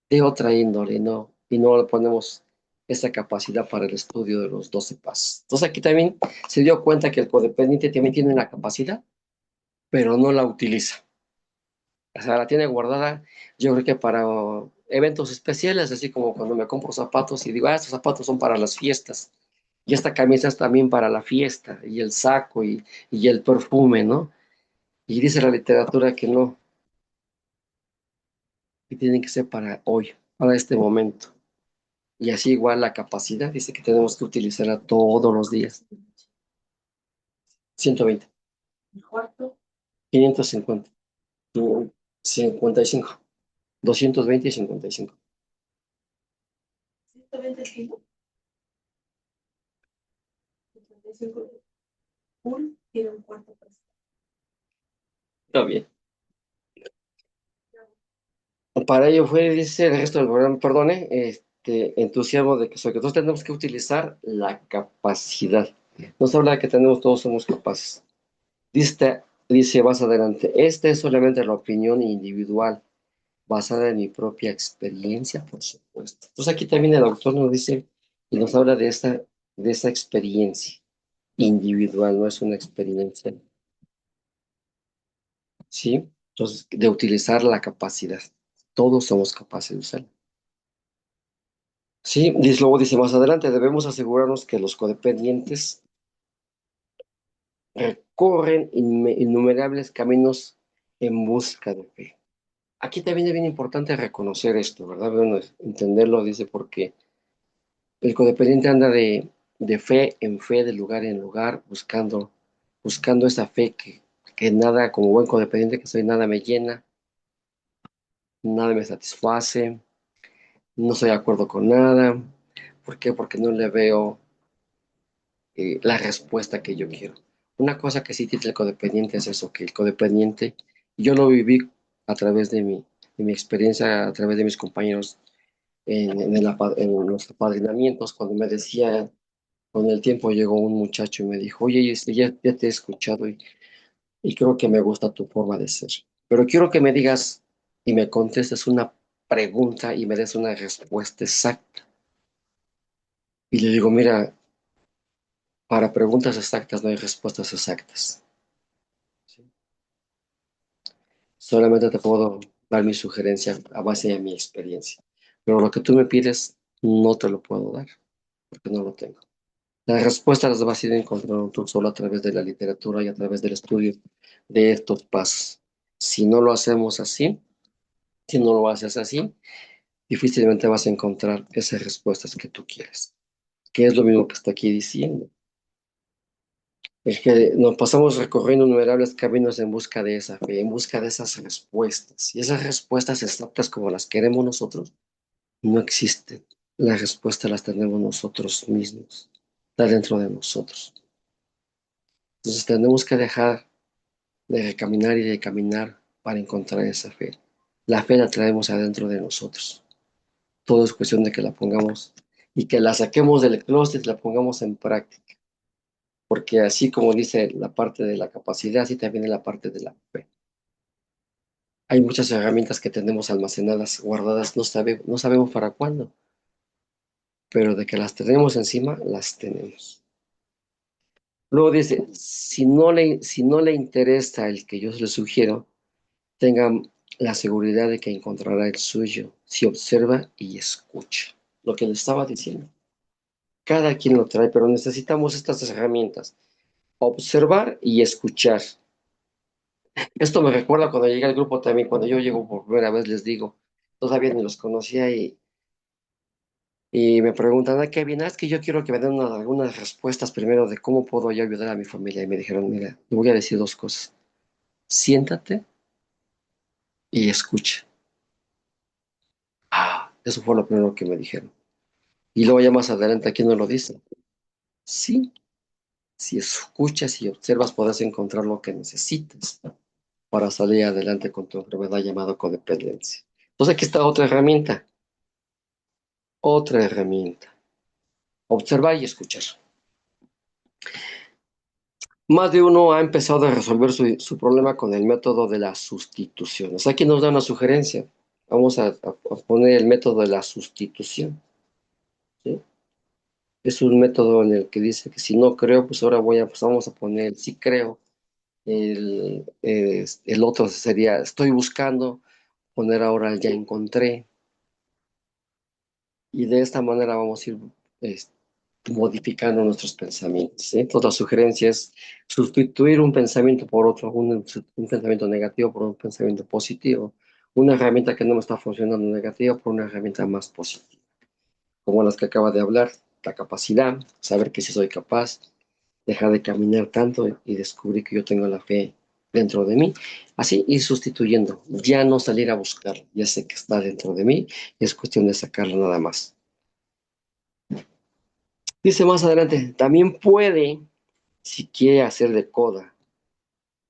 de otra índole, ¿no? Y no le ponemos esa capacidad para el estudio de los 12 pasos. Entonces aquí también se dio cuenta que el codependiente también tiene la capacidad, pero no la utiliza. O sea, la tiene guardada, yo creo que para eventos especiales, así como cuando me compro zapatos y digo, ah, estos zapatos son para las fiestas. Y esta camisa es también para la fiesta, y el saco, y el perfume, ¿no? Y dice la literatura que no, que tienen que ser para hoy, para este momento. Y así igual la capacidad, dice que tenemos que utilizarla todos los días. 120, 550, 55, 220 y 55. Está bien. Para ello fue, dice el resto del programa, perdone, entusiasmo de que soy. Entonces tenemos que utilizar la capacidad. Nos habla de que tenemos, todos somos capaces. Dice más adelante, esta es solamente la opinión individual, basada en mi propia experiencia, por supuesto. Entonces aquí también el autor nos dice y nos habla de esta experiencia individual, no es una experiencia, ¿sí? Entonces, de utilizar la capacidad. Todos somos capaces de usarla. Sí, luego dice más adelante, debemos asegurarnos que los codependientes recorren innumerables caminos en busca de fe. Aquí también es bien importante reconocer esto, ¿verdad? Bueno, entenderlo, dice, porque el codependiente anda de fe en fe, de lugar en lugar, buscando esa fe que nada, como buen codependiente que soy, nada me llena, nada me satisface, no estoy de acuerdo con nada. ¿Por qué? Porque no le veo la respuesta que yo quiero. Una cosa que sí tiene el codependiente es eso, que el codependiente, yo lo viví a través de mi experiencia, a través de mis compañeros en los apadrinamientos, cuando me decía, con el tiempo llegó un muchacho y me dijo, oye, ya te he escuchado y creo que me gusta tu forma de ser, pero quiero que me digas y me contestes una pregunta y me des una respuesta exacta. Y le digo, mira, para preguntas exactas no hay respuestas exactas. Solamente te puedo dar mi sugerencia a base de mi experiencia. Pero lo que tú me pides, no te lo puedo dar, porque no lo tengo. Las respuestas las vas a ir encontrando tú solo a través de la literatura y a través del estudio de estos pasos. Si no lo hacemos así, si no lo haces así, difícilmente vas a encontrar esas respuestas que tú quieres. Que es lo mismo que está aquí diciendo. Es que nos pasamos recorriendo innumerables caminos en busca de esa fe, en busca de esas respuestas. Y esas respuestas exactas como las queremos nosotros, no existen. Las respuestas las tenemos nosotros mismos, está dentro de nosotros. Entonces tenemos que dejar de caminar y de caminar para encontrar esa fe. La fe la traemos adentro de nosotros. Todo es cuestión de que la pongamos y que la saquemos del closet y la pongamos en práctica. Porque así como dice la parte de la capacidad, así también es la parte de la fe. Hay muchas herramientas que tenemos almacenadas, guardadas, no sabemos para cuándo, pero de que las tenemos encima, las tenemos. Luego dice, si no le interesa el que yo le sugiero, tengan la seguridad de que encontrará el suyo si observa y escucha. Lo que le estaba diciendo. Cada quien lo trae, pero necesitamos estas herramientas. Observar y escuchar. Esto me recuerda cuando llegué al grupo también, cuando yo llego por primera vez, les digo, todavía ni los conocía y me preguntan, ¿a qué viene? Es que yo quiero que me den algunas respuestas primero de cómo puedo yo ayudar a mi familia. Y me dijeron, mira, te voy a decir dos cosas. Siéntate y escucha. Eso fue lo primero que me dijeron. Y luego ya más adelante, aquí no lo dice. Sí, si escuchas y observas, podrás encontrar lo que necesitas para salir adelante con tu enfermedad llamada codependencia. Entonces aquí está otra herramienta. Otra herramienta. Observar y escuchar. Más de uno ha empezado a resolver su problema con el método de la sustitución. O sea, aquí nos da una sugerencia. Vamos a poner el método de la sustitución. ¿Sí? Es un método en el que dice que si no creo, pues ahora pues vamos a poner el sí creo. El otro sería estoy buscando, poner ahora el ya encontré. Y de esta manera vamos a ir este, modificando nuestros pensamientos. ¿Sí? Entonces, la sugerencia es sustituir un pensamiento por otro, un pensamiento negativo por un pensamiento positivo, una herramienta que no me está funcionando negativa por una herramienta más positiva, como las que acaba de hablar, la capacidad, saber que sí soy capaz, dejar de caminar tanto y descubrir que yo tengo la fe dentro de mí, así ir sustituyendo, ya no salir a buscar, ya sé que está dentro de mí, es cuestión de sacarlo nada más. Dice más adelante, también puede, si quiere hacer de coda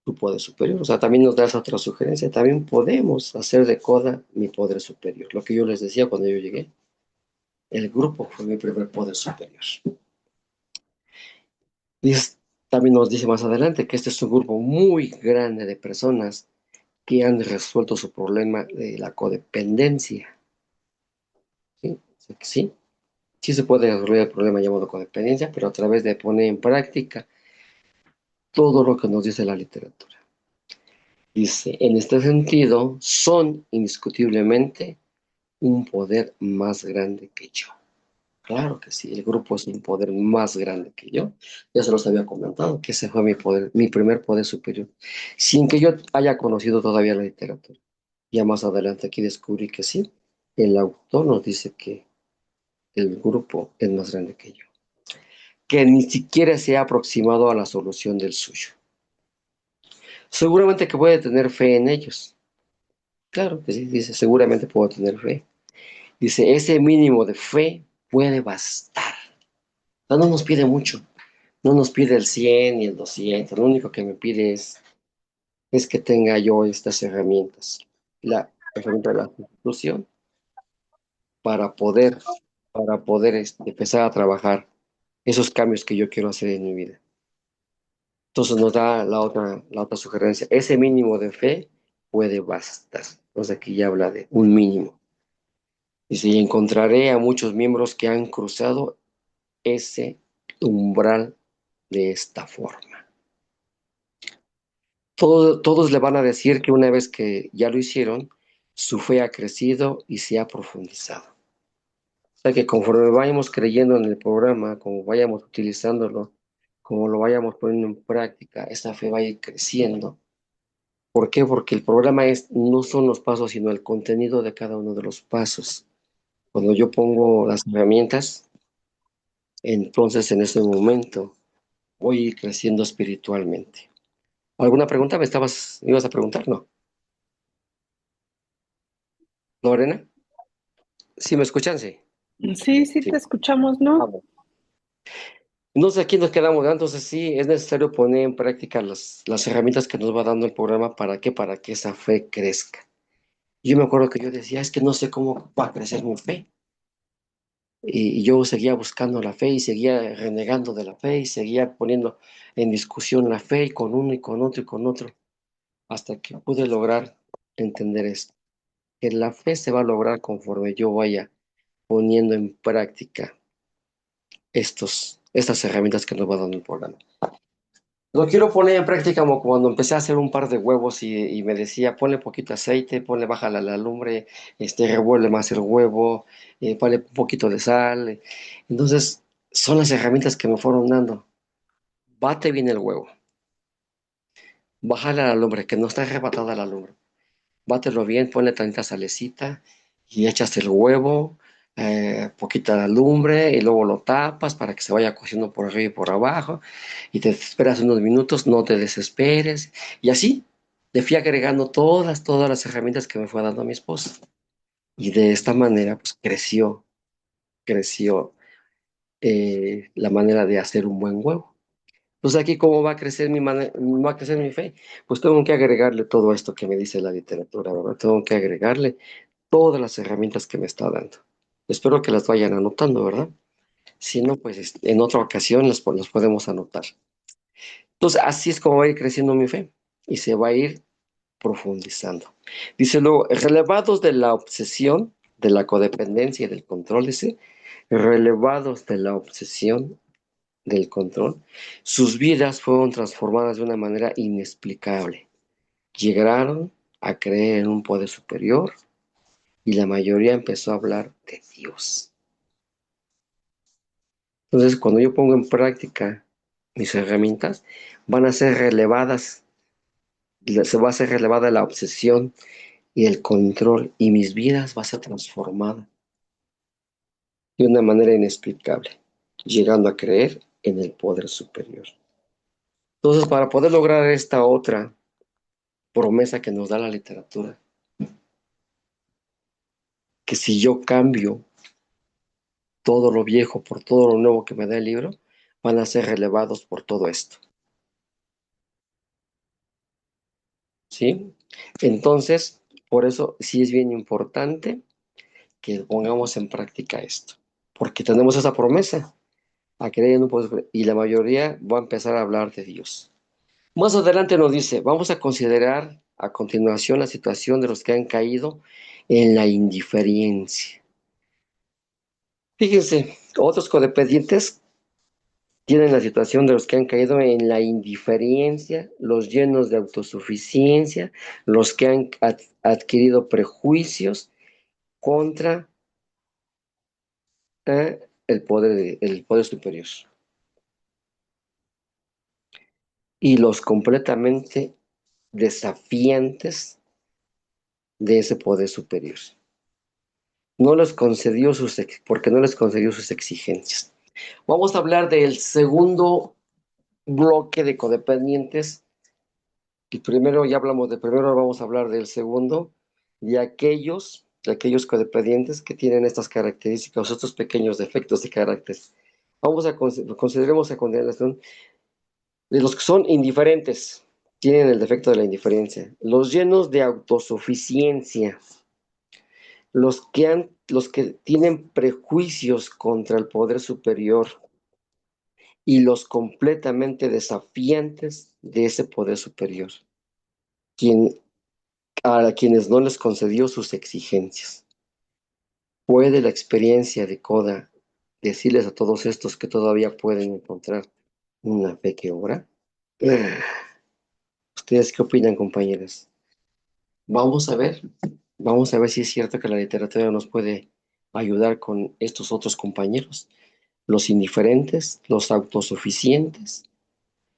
su poder superior, o sea, también nos da esa otra sugerencia, también podemos hacer de coda mi poder superior. Lo que yo les decía cuando yo llegué, el grupo fue mi primer poder superior. Y también nos dice más adelante que este es un grupo muy grande de personas que han resuelto su problema de la codependencia. ¿Sí? O sea que sí, sí se puede resolver el problema llamado codependencia, pero a través de poner en práctica todo lo que nos dice la literatura. Dice, en este sentido, son indiscutiblemente un poder más grande que yo. Claro que sí, el grupo es un poder más grande que yo. Ya se los había comentado, que ese fue mi poder, mi primer poder superior, sin que yo haya conocido todavía la literatura. Ya más adelante aquí descubrí que sí, el autor nos dice que el grupo es más grande que yo, que ni siquiera se ha aproximado a la solución del suyo. Seguramente que puede tener fe en ellos. Claro que sí, dice, seguramente puedo tener fe. Dice, ese mínimo de fe puede bastar. O sea, no nos pide mucho. No nos pide el 100 ni el 200. Lo único que me pide es que tenga yo estas herramientas. La herramienta de la institución para poder, empezar a trabajar esos cambios que yo quiero hacer en mi vida. Entonces nos da la otra sugerencia. Ese mínimo de fe puede bastar. Entonces aquí ya habla de un mínimo. Dice, y encontraré a muchos miembros que han cruzado ese umbral de esta forma. Todos le van a decir que una vez que ya lo hicieron, su fe ha crecido y se ha profundizado. O sea que conforme vayamos creyendo en el programa, como vayamos utilizándolo, como lo vayamos poniendo en práctica, esa fe va a ir creciendo. ¿Por qué? Porque el programa no son los pasos, sino el contenido de cada uno de los pasos. Cuando yo pongo las herramientas, entonces en ese momento voy a ir creciendo espiritualmente. ¿Alguna pregunta? Me ibas a preguntar? No. ¿Lorena? ¿Sí me escuchan? Sí. Sí, sí te Sí. escuchamos, Ah, ¿no? bueno. No sé, aquí nos quedamos, ¿verdad? Entonces sí, es necesario poner en práctica las herramientas que nos va dando el programa. ¿Para qué? Para que esa fe crezca. Yo me acuerdo que yo decía, es que no sé cómo va a crecer mi fe. Y yo seguía buscando la fe y seguía renegando de la fe y seguía poniendo en discusión la fe y con uno y con otro y con otro, hasta que pude lograr entender esto, que la fe se va a lograr conforme yo vaya poniendo en práctica estas herramientas que nos va dando el programa. Lo quiero poner en práctica como cuando empecé a hacer un par de huevos y me decía, ponle poquito aceite, ponle baja la lumbre, revuelve más el huevo, ponle un poquito de sal. Entonces, son las herramientas que me fueron dando. Bate bien el huevo, bájale a la lumbre, que no está arrebatada la lumbre. Bátelo bien, ponle tantita salecita y echas el huevo, poquita lumbre y luego lo tapas para que se vaya cociendo por arriba y por abajo y te esperas unos minutos, no te desesperes y así le fui agregando todas las herramientas que me fue dando mi esposa y de esta manera pues creció la manera de hacer un buen huevo. Pues aquí, ¿cómo va a crecer va a crecer mi fe? Pues tengo que agregarle todo esto que me dice la literatura, ¿verdad? Tengo que agregarle todas las herramientas que me está dando. Espero que las vayan anotando, ¿verdad? Si no, pues en otra ocasión las podemos anotar. Entonces, así es como va a ir creciendo mi fe y se va a ir profundizando. Dice luego, relevados de la obsesión, de la codependencia y del control, dice, relevados de la obsesión del control, sus vidas fueron transformadas de una manera inexplicable. Llegaron a creer en un poder superior y la mayoría empezó a hablar de Dios. Entonces, cuando yo pongo en práctica mis herramientas, van a ser relevadas, se va a ser relevada la obsesión y el control y mis vidas va a ser transformada de una manera inexplicable, llegando a creer en el poder superior. Entonces, para poder lograr esta otra promesa que nos da la literatura, que si yo cambio todo lo viejo por todo lo nuevo que me da el libro, van a ser relevados por todo esto, ¿sí? Entonces, por eso sí es bien importante que pongamos en práctica esto, porque tenemos esa promesa a creer en un poder, y la mayoría va a empezar a hablar de Dios. Más adelante nos dice, vamos a considerar a continuación la situación de los que han caído en la indiferencia. Fíjense, otros codependientes tienen la situación de los que han caído en la indiferencia, los llenos de autosuficiencia, los que han adquirido prejuicios contra el poder superior y los completamente desafiantes de ese poder superior. No les concedió porque no les concedió sus exigencias. Vamos a hablar del segundo bloque de codependientes. El primero, ya hablamos de primero, vamos a hablar del segundo, de aquellos codependientes que tienen estas características, estos pequeños defectos de carácter. Consideremos a continuación de los que son indiferentes, tienen el defecto de la indiferencia, los llenos de autosuficiencia, los que tienen prejuicios contra el poder superior y los completamente desafiantes de ese poder superior, quien, a quienes no les concedió sus exigencias. ¿Puede la experiencia de Coda decirles a todos estos que todavía pueden encontrar una fe que obra? ¿Ustedes qué opinan, compañeras? Vamos a ver, vamos a ver si es cierto que la literatura nos puede ayudar con estos otros compañeros, los indiferentes, los autosuficientes,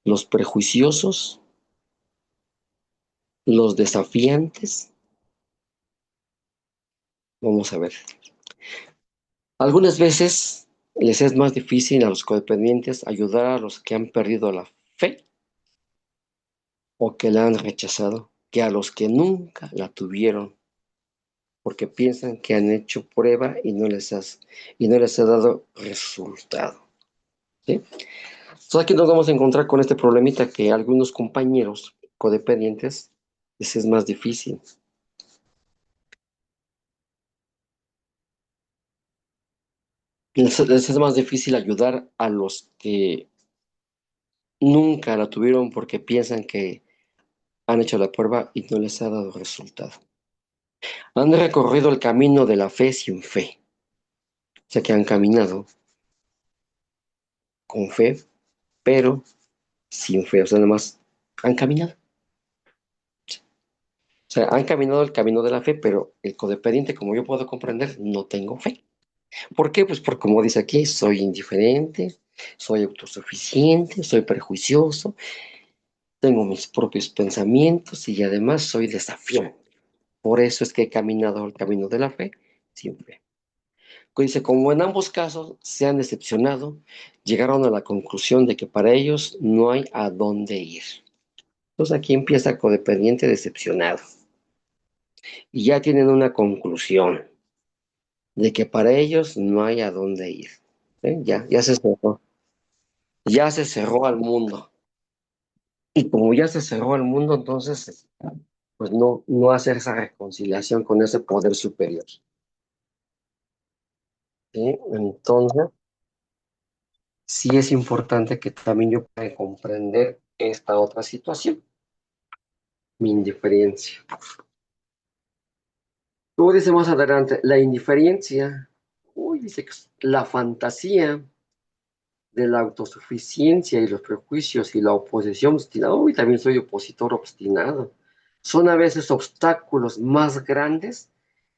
los prejuiciosos, los desafiantes. Vamos a ver. Algunas veces les es más difícil a los codependientes ayudar a los que han perdido la fe o que la han rechazado que a los que nunca la tuvieron, porque piensan que han hecho prueba y no les ha dado resultado. ¿Sí? Entonces aquí nos vamos a encontrar con este problemita que a algunos compañeros codependientes les es más difícil. Les es más difícil ayudar a los que nunca la tuvieron porque piensan que han hecho la prueba y no les ha dado resultado. Han recorrido el camino de la fe sin fe. O sea que han caminado con fe, pero sin fe. O sea, nada más han caminado. O sea, han caminado el camino de la fe, pero el codependiente, como yo puedo comprender, no tengo fe. ¿Por qué? Pues porque, como dice aquí, soy indiferente, soy autosuficiente, soy prejuicioso, tengo mis propios pensamientos y además soy desafiante. Por eso es que he caminado el camino de la fe sin fe. Dice, como en ambos casos se han decepcionado, llegaron a la conclusión de que para ellos no hay a dónde ir. Entonces aquí empieza codependiente decepcionado. Y ya tienen una conclusión de que para ellos no hay a dónde ir. Ya se cerró. Ya se cerró al mundo. Y como ya se cerró al mundo, entonces, pues no hacer esa reconciliación con ese poder superior. ¿Sí? Entonces, sí es importante que también yo pueda comprender esta otra situación, mi indiferencia. Luego dice más adelante, la indiferencia, uy, dice que es la fantasía de la autosuficiencia y los prejuicios y la oposición obstinada, uy, también soy opositor obstinado, son a veces obstáculos más grandes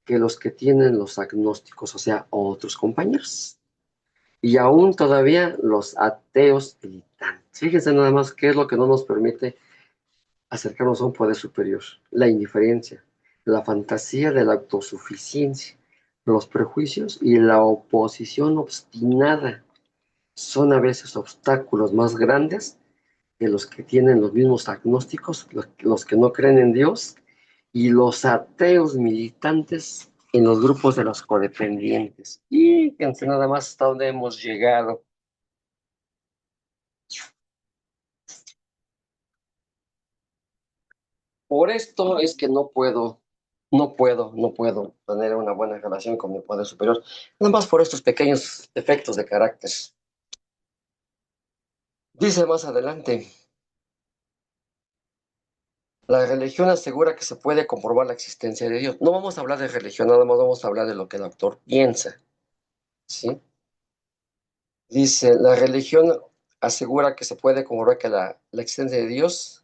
que los que tienen los agnósticos, o sea, otros compañeros. Y aún todavía los ateos militantes. Fíjense nada más qué es lo que no nos permite acercarnos a un poder superior. La indiferencia, la fantasía de la autosuficiencia, los prejuicios y la oposición obstinada son a veces obstáculos más grandes que los que tienen los mismos agnósticos, los que no creen en Dios, y los ateos militantes en los grupos de los codependientes. Y fíjense nada más hasta dónde hemos llegado. Por esto es que no puedo tener una buena relación con mi poder superior, nada más por estos pequeños defectos de carácter. Dice más adelante, la religión asegura que se puede comprobar la existencia de Dios. No vamos a hablar de religión, nada más vamos a hablar de lo que el autor piensa, ¿sí? Dice, la religión asegura que se puede comprobar que la existencia de Dios,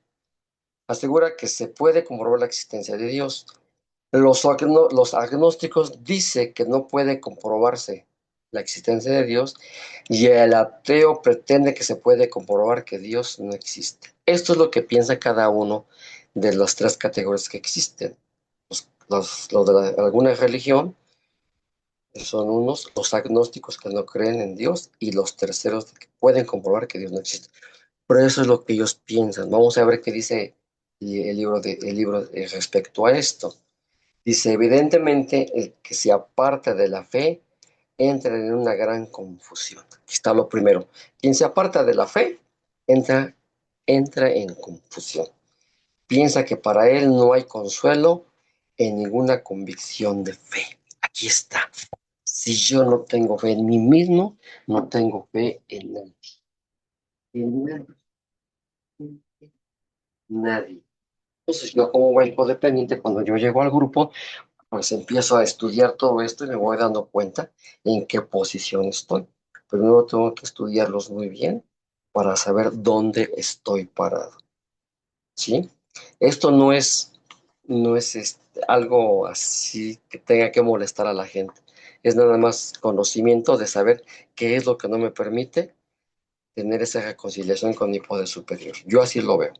asegura que se puede comprobar la existencia de Dios. Los agnósticos dicen que no puede comprobarse la existencia de Dios y el ateo pretende que se puede comprobar que Dios no existe. Esto es lo que piensa cada uno de las tres categorías que existen. Los de alguna religión son unos, los agnósticos que no creen en Dios y los terceros que pueden comprobar que Dios no existe. Pero eso es lo que ellos piensan. Vamos a ver qué dice el libro respecto a esto. Dice, evidentemente, el que se aparta de la fe entra en una gran confusión. Aquí está lo primero. Quien se aparta de la fe entra en confusión. Piensa que para él no hay consuelo en ninguna convicción de fe. Aquí está. Si yo no tengo fe en mí mismo, no tengo fe en nadie. En nadie. Nadie. Entonces, yo como buen codependiente, cuando yo llego al grupo, pues empiezo a estudiar todo esto y me voy dando cuenta en qué posición estoy. Primero tengo que estudiarlos muy bien para saber dónde estoy parado, ¿sí? Esto no es algo así que tenga que molestar a la gente. Es nada más conocimiento de saber qué es lo que no me permite tener esa reconciliación con mi poder superior. Yo así lo veo.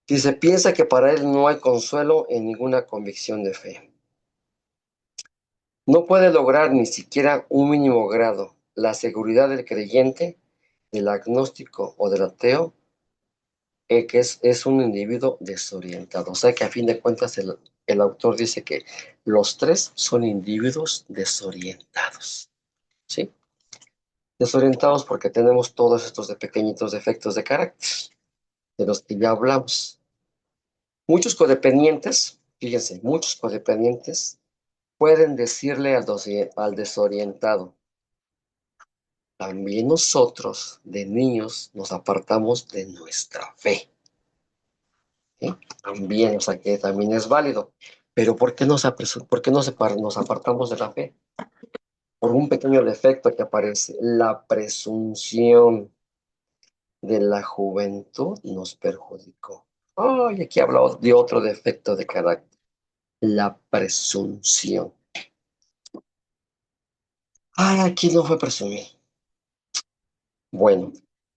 Si se piensa que para él no hay consuelo en ninguna convicción de fe, no puede lograr ni siquiera un mínimo grado la seguridad del creyente, del agnóstico o del ateo, que es un individuo desorientado. O sea que a fin de cuentas el autor dice que los tres son individuos desorientados, ¿sí? Desorientados porque tenemos todos estos de pequeñitos defectos de carácter, de los que ya hablamos. Muchos codependientes, fíjense, muchos codependientes pueden decirle al desorientado: también nosotros de niños nos apartamos de nuestra fe. ¿Sí? También, o sea que también es válido. Pero ¿por qué nos apartamos de la fe? Por un pequeño defecto que aparece: la presunción de la juventud nos perjudicó. Ay, aquí habla de otro defecto de carácter: la presunción. Ay, aquí no fue presumir. Bueno,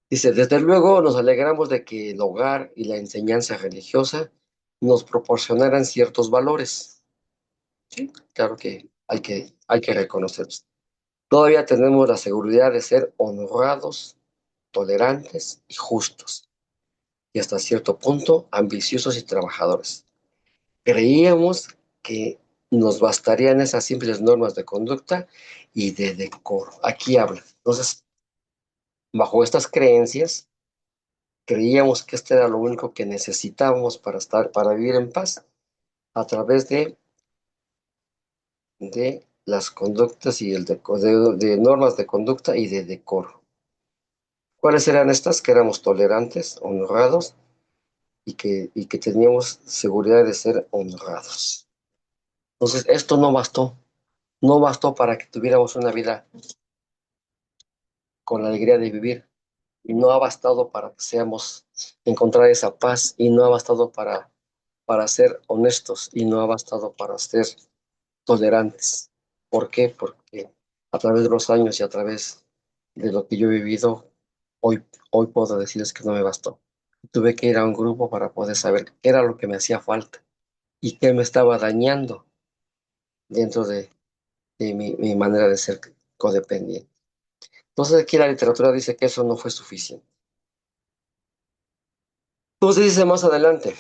dice, desde luego nos alegramos de que el hogar y la enseñanza religiosa nos proporcionaran ciertos valores. Sí, claro que hay que reconocerlos. Todavía tenemos la seguridad de ser honrados, tolerantes y justos, y hasta cierto punto ambiciosos y trabajadores. Creíamos que nos bastarían esas simples normas de conducta y de decoro. Aquí habla. Entonces, bajo estas creencias, creíamos que esto era lo único que necesitábamos para vivir en paz, a través de las conductas y de normas de conducta y de decoro. ¿Cuáles eran estas? Que éramos tolerantes, honrados y que teníamos seguridad de ser honrados. Entonces, esto no bastó para que tuviéramos una vida con la alegría de vivir, y no ha bastado para que encontrar esa paz, y no ha bastado para ser honestos, y no ha bastado para ser tolerantes. ¿Por qué? Porque a través de los años y a través de lo que yo he vivido, hoy puedo decirles que no me bastó. Tuve que ir a un grupo para poder saber qué era lo que me hacía falta y qué me estaba dañando dentro de mi manera de ser codependiente. Entonces aquí la literatura dice que eso no fue suficiente. Entonces dice más adelante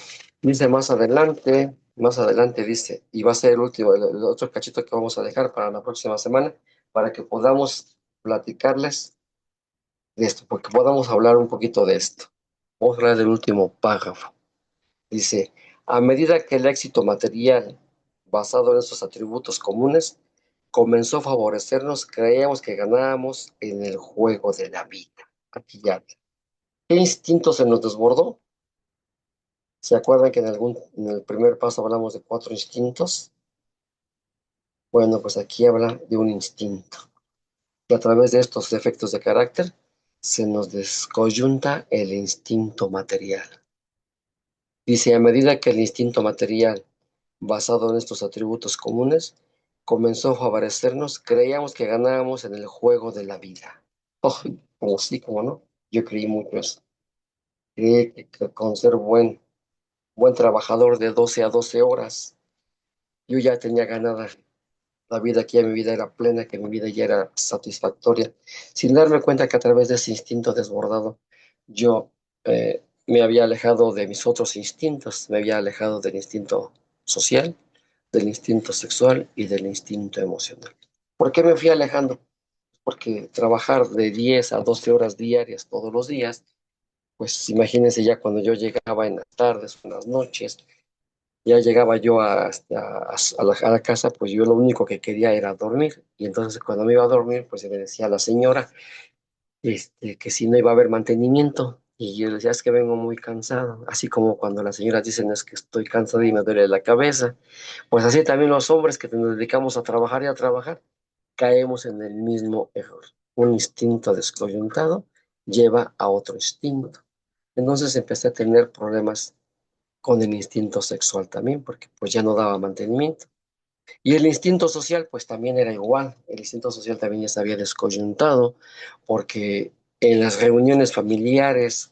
dice, y va a ser el último, el otro cachito que vamos a dejar para la próxima semana, para que podamos platicarles de esto, porque podamos hablar un poquito de esto. Vamos a hablar del último párrafo. Dice, a medida que el éxito material, basado en estos atributos comunes, comenzó a favorecernos, creíamos que ganábamos en el juego de la vida. Aquí ya. ¿Qué instinto se nos desbordó? ¿Se acuerdan que en el primer paso hablamos de 4 instintos? Bueno, pues aquí habla de un instinto. Y a través de estos defectos de carácter se nos descoyunta el instinto material. Dice, a medida que el instinto material, basado en estos atributos comunes, comenzó a favorecernos, creíamos que ganábamos en el juego de la vida. Oh, como sí, como no. Yo creí mucho eso. Creí que con ser buen trabajador de 12 a 12 horas, yo ya tenía ganada la vida, que ya mi vida era plena, que mi vida ya era satisfactoria, sin darme cuenta que a través de ese instinto desbordado, yo me había alejado de mis otros instintos, me había alejado del instinto social, del instinto sexual y del instinto emocional. ¿Por qué me fui alejando? Porque trabajar de 10 a 12 horas diarias todos los días, pues imagínense, ya cuando yo llegaba en las tardes o en las noches, ya llegaba yo a la casa, pues yo lo único que quería era dormir. Y entonces cuando me iba a dormir, pues se me decía a la señora que si no iba a haber mantenimiento. Y yo le decía, es que vengo muy cansado. Así como cuando las señoras dicen, es que estoy cansado y me duele la cabeza. Pues así también los hombres que nos dedicamos a trabajar y a trabajar, caemos en el mismo error. Un instinto descoyuntado lleva a otro instinto. Entonces empecé a tener problemas con el instinto sexual también, porque pues ya no daba mantenimiento. Y el instinto social, pues también era igual. El instinto social también ya se había descoyuntado, porque en las reuniones familiares,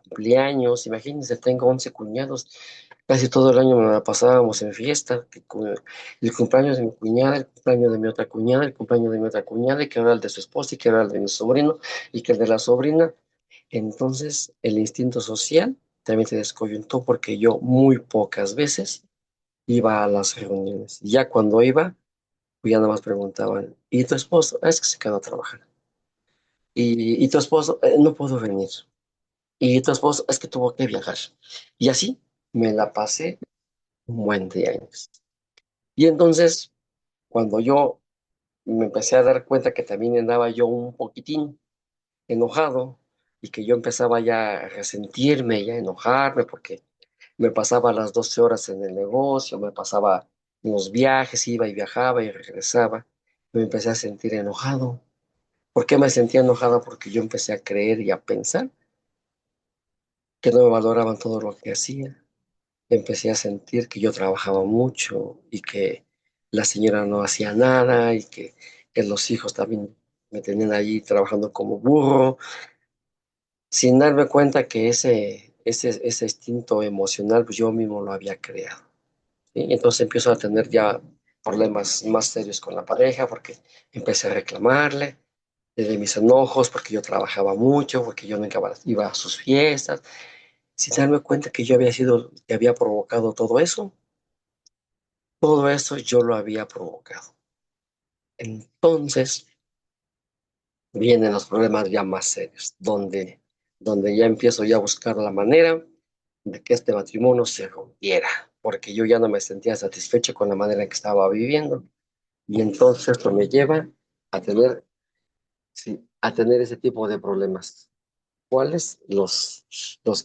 cumpleaños, imagínense, tengo 11 cuñados, casi todo el año me la pasábamos en fiesta, el cumpleaños de mi cuñada, el cumpleaños de mi otra cuñada, el cumpleaños de mi otra cuñada, y que era el de su esposa, y que era el de mi sobrino, y que el de la sobrina. Entonces, el instinto social también se descoyuntó porque yo muy pocas veces iba a las reuniones. Y ya cuando iba, pues ya nada más preguntaban, ¿y tu esposo? "Ah, es que se quedó a trabajar. ¿Y tu esposo? No pudo venir. ¿Y tu esposo? Es que tuvo que viajar". Y así me la pasé un buen de años. Y entonces, cuando yo me empecé a dar cuenta que también andaba yo un poquitín enojado y que yo empezaba ya a resentirme, ya a enojarme, porque me pasaba las 12 horas en el negocio, me pasaba en los viajes, iba y viajaba y regresaba, me empecé a sentir enojado. ¿Por qué me sentía enojado? Porque yo empecé a creer y a pensar que no me valoraban todo lo que hacía. Empecé a sentir que yo trabajaba mucho y que la señora no hacía nada y que los hijos también me tenían allí trabajando como burro, sin darme cuenta que ese instinto emocional, pues yo mismo lo había creado. ¿Sí? Entonces empiezo a tener ya problemas más serios con la pareja porque empecé a reclamarle de mis enojos, porque yo trabajaba mucho, porque yo nunca iba a sus fiestas, sin darme cuenta que yo había sido, que había provocado todo eso yo lo había provocado. Entonces vienen los problemas ya más serios, donde ya empiezo ya a buscar la manera de que este matrimonio se rompiera, porque yo ya no me sentía satisfecho con la manera en que estaba viviendo. Y entonces esto me lleva a tener, sí, a tener ese tipo de problemas. ¿Cuáles? Los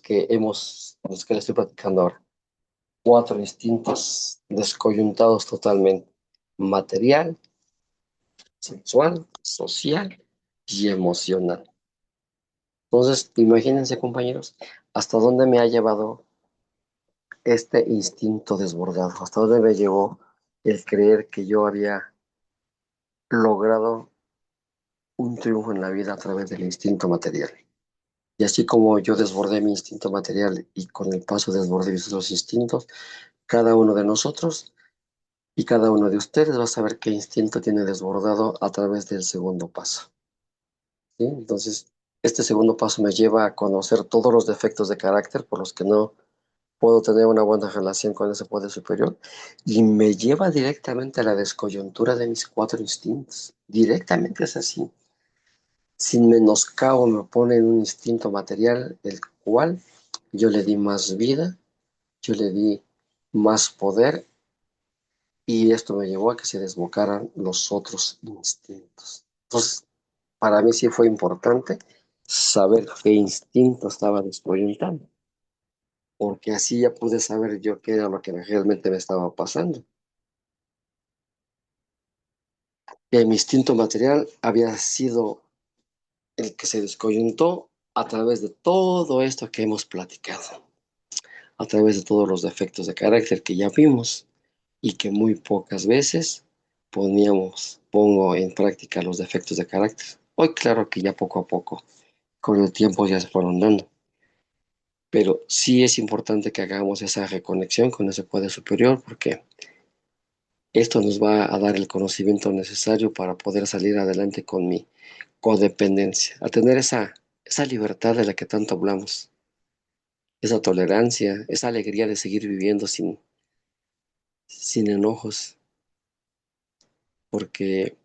que le estoy platicando ahora. Cuatro instintos descoyuntados totalmente. Material, sexual, social y emocional. Entonces, imagínense, compañeros, hasta dónde me ha llevado este instinto desbordado, hasta dónde me llevó el creer que yo había logrado un triunfo en la vida a través del instinto material. Y así como yo desbordé mi instinto material y con el paso desbordé mis otros instintos, cada uno de nosotros y cada uno de ustedes va a saber qué instinto tiene desbordado a través del segundo paso. ¿Sí? Entonces, este segundo paso me lleva a conocer todos los defectos de carácter por los que no puedo tener una buena relación con ese poder superior y me lleva directamente a la descoyuntura de mis cuatro instintos. Directamente es así. Sin menoscabo me pone en un instinto material, el cual yo le di más vida, yo le di más poder y esto me llevó a que se desbocaran los otros instintos. Entonces, para mí sí fue importante saber qué instinto estaba descoyuntando, porque así ya pude saber yo qué era lo que realmente me estaba pasando. Que mi instinto material había sido el que se descoyuntó a través de todo esto que hemos platicado, a través de todos los defectos de carácter que ya vimos y que muy pocas veces pongo en práctica los defectos de carácter. Hoy claro que ya poco a poco, con el tiempo ya se fueron dando, pero sí es importante que hagamos esa reconexión con ese poder superior porque esto nos va a dar el conocimiento necesario para poder salir adelante con mi codependencia, a tener esa libertad de la que tanto hablamos, esa tolerancia, esa alegría de seguir viviendo sin enojos, porque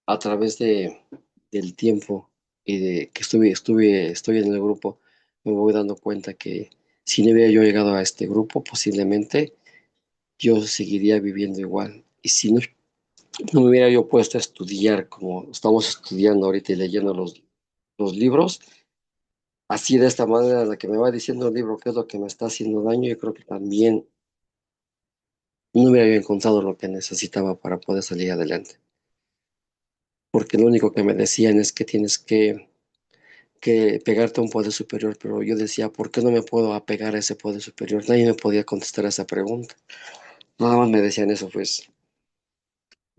a través del tiempo y de que estoy en el grupo, me voy dando cuenta que si no hubiera yo llegado a este grupo, posiblemente yo seguiría viviendo igual. Y si no me hubiera yo puesto a estudiar como estamos estudiando ahorita y leyendo los libros, así de esta manera, la que me va diciendo el libro qué es lo que me está haciendo daño, yo creo que también no hubiera yo encontrado lo que necesitaba para poder salir adelante. Porque lo único que me decían es que tienes que que pegarte a un poder superior, pero yo decía, ¿por qué no me puedo apegar a ese poder superior? Nadie me podía contestar a esa pregunta. Nada más me decían eso, pues,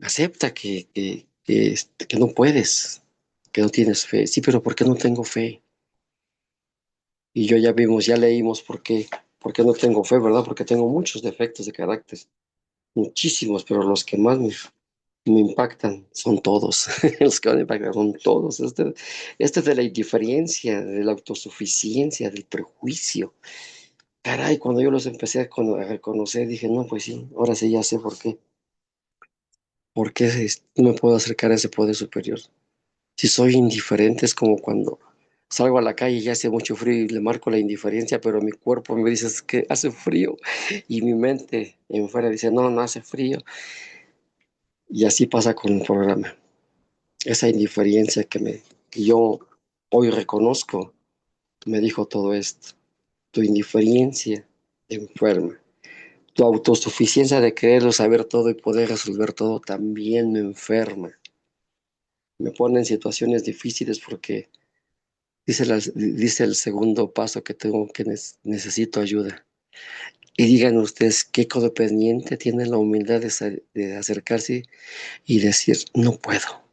acepta que no puedes, que no tienes fe. Sí, pero ¿por qué no tengo fe? Y yo ya vimos, ya leímos por qué no tengo fe, ¿verdad? Porque tengo muchos defectos de carácter, muchísimos, pero los que más me impactan son todos. Los que más me impactan son todos. Este de la indiferencia, de la autosuficiencia, del prejuicio. Caray, cuando yo los empecé a reconocer, dije, no, pues sí, ahora sí ya sé por qué. ¿Por qué no me puedo acercar a ese poder superior? Si soy indiferente, es como cuando salgo a la calle y hace mucho frío y le marco la indiferencia, pero mi cuerpo me dice "Es que hace frío", y mi mente en fuera dice, no, no hace frío. Y así pasa con el programa. Esa indiferencia que yo hoy reconozco me dijo todo esto. Tu indiferencia te enferma. Tu autosuficiencia de quererlo saber todo y poder resolver todo también me enferma. Me pone en situaciones difíciles porque dice el segundo paso que tengo que necesito ayuda. Y digan ustedes qué codependiente tiene la humildad de acercarse y decir, no puedo.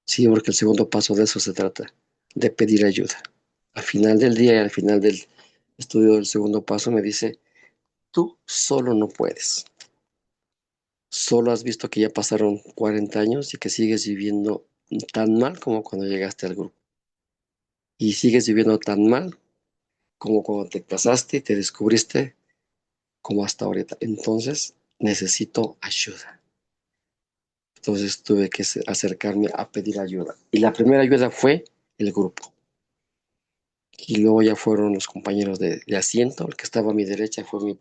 Sí, porque el segundo paso de eso se trata, de pedir ayuda. Al final del día y al final del estudio del segundo paso me dice, tú solo no puedes. Solo has visto que ya pasaron 40 años y que sigues viviendo tan mal como cuando llegaste al grupo. Y sigues viviendo tan mal como cuando te casaste y te descubriste como hasta ahorita. Entonces, necesito ayuda. Entonces tuve que acercarme a pedir ayuda. Y la primera ayuda fue el grupo. Y luego ya fueron los compañeros de asiento. El que estaba a mi derecha fue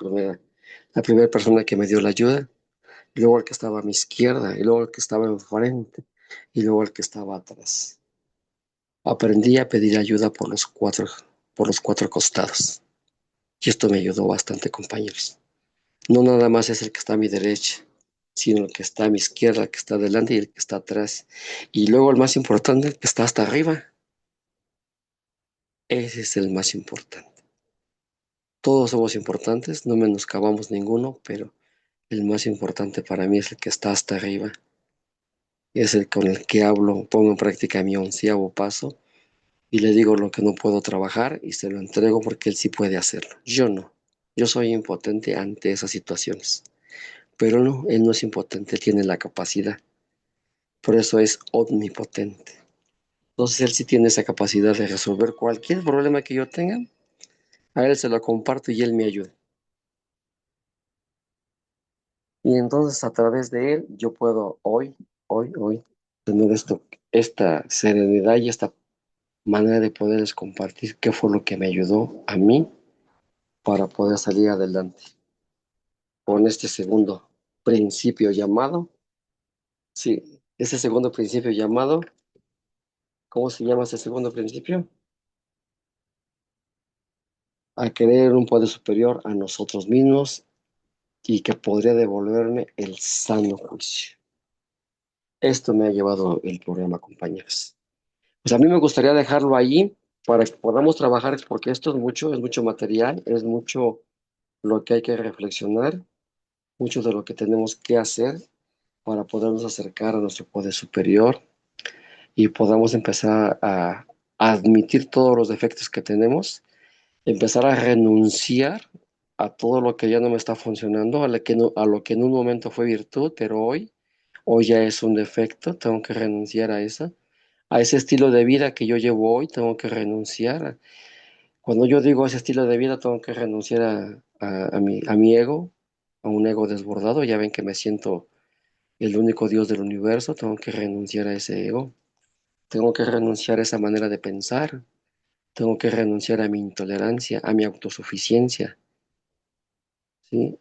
la primera persona que me dio la ayuda. Y luego el que estaba a mi izquierda. Y luego el que estaba enfrente. Y luego el que estaba atrás. Aprendí a pedir ayuda por los cuatro costados. Y esto me ayudó bastante, compañeros. No nada más es el que está a mi derecha, sino el que está a mi izquierda, el que está adelante y el que está atrás. Y luego el más importante, el que está hasta arriba. Ese es el más importante. Todos somos importantes, no menoscabamos ninguno, pero el más importante para mí es el que está hasta arriba. Es el con el que hablo, pongo en práctica mi 11.º paso y le digo lo que no puedo trabajar y se lo entrego porque él sí puede hacerlo. Yo no. Yo soy impotente ante esas situaciones. Pero no, él no es impotente, él tiene la capacidad. Por eso es omnipotente. Entonces él sí tiene esa capacidad de resolver cualquier problema que yo tenga. A él se lo comparto y él me ayuda. Y entonces a través de él yo puedo hoy tener esta serenidad y esta manera de poderles compartir qué fue lo que me ayudó a mí para poder salir adelante con este segundo principio llamado, sí, ese segundo principio llamado, ¿cómo se llama ese segundo principio? A querer un poder superior a nosotros mismos y que podría devolverme el sano juicio. Esto me ha llevado el programa, compañeros. Pues a mí me gustaría dejarlo allí para que podamos trabajar, porque esto es mucho material, es mucho lo que hay que reflexionar, mucho de lo que tenemos que hacer para podernos acercar a nuestro poder superior y podamos empezar a admitir todos los defectos que tenemos, empezar a renunciar a todo lo que ya no me está funcionando, a lo que en un momento fue virtud, pero hoy ya es un defecto, tengo que renunciar a ese estilo de vida que yo llevo hoy, tengo que renunciar. Cuando yo digo ese estilo de vida, tengo que renunciar a mi ego, a un ego desbordado. Ya ven que me siento el único Dios del universo, tengo que renunciar a ese ego. Tengo que renunciar a esa manera de pensar. Tengo que renunciar a mi intolerancia, a mi autosuficiencia, ¿sí?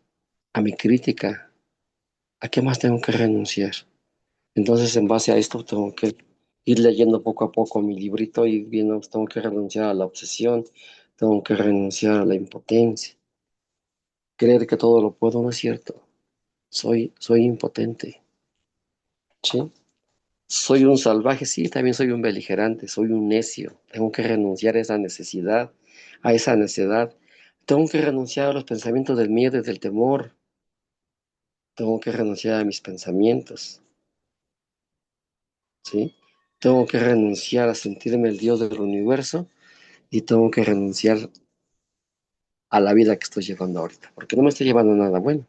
A mi crítica. ¿A qué más tengo que renunciar? Entonces, en base a esto, tengo que ir leyendo poco a poco mi librito y viendo, tengo que renunciar a la obsesión, tengo que renunciar a la impotencia. Creer que todo lo puedo no es cierto. Soy impotente, ¿sí? Soy un salvaje, sí, también soy un beligerante, soy un necio. Tengo que renunciar a esa necesidad, a esa necedad. Tengo que renunciar a los pensamientos del miedo y del temor. Tengo que renunciar a mis pensamientos, ¿sí? Tengo que renunciar a sentirme el Dios del universo y tengo que renunciar a la vida que estoy llevando ahorita, porque no me estoy llevando nada bueno.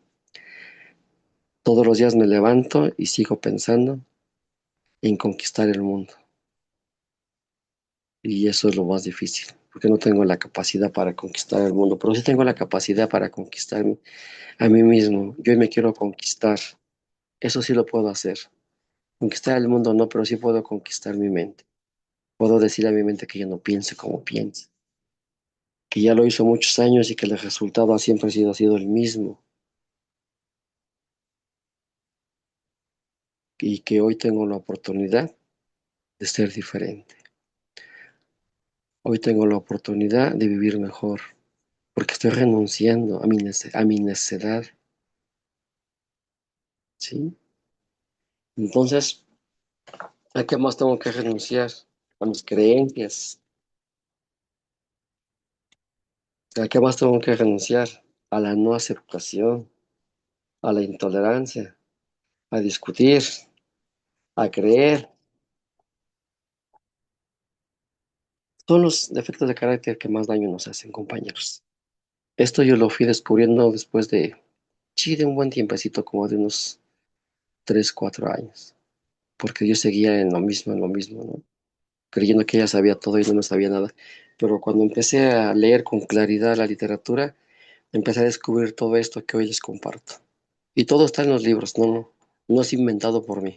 Todos los días me levanto y sigo pensando en conquistar el mundo. Y eso es lo más difícil, porque no tengo la capacidad para conquistar el mundo, pero sí tengo la capacidad para conquistarme a mí mismo. Yo me quiero conquistar. Eso sí lo puedo hacer. Conquistar el mundo no, pero sí puedo conquistar mi mente. Puedo decir a mi mente que ya no piense como piensa, que ya lo hizo muchos años y que el resultado siempre ha sido el mismo y que hoy tengo la oportunidad de ser diferente. Hoy tengo la oportunidad de vivir mejor, porque estoy renunciando a mi necedad, ¿sí? Entonces, ¿a qué más tengo que renunciar? A mis creencias. ¿A qué más tengo que renunciar? A la no aceptación, a la intolerancia, a discutir, a creer. Son los defectos de carácter que más daño nos hacen, compañeros. Esto yo lo fui descubriendo después de, sí, de un buen tiempecito, como de unos 3 4 años, porque yo seguía en lo mismo, ¿no? Creyendo que ella sabía todo y no sabía nada. Pero cuando empecé a leer con claridad la literatura, empecé a descubrir todo esto que hoy les comparto. Y todo está en los libros, no es inventado por mí.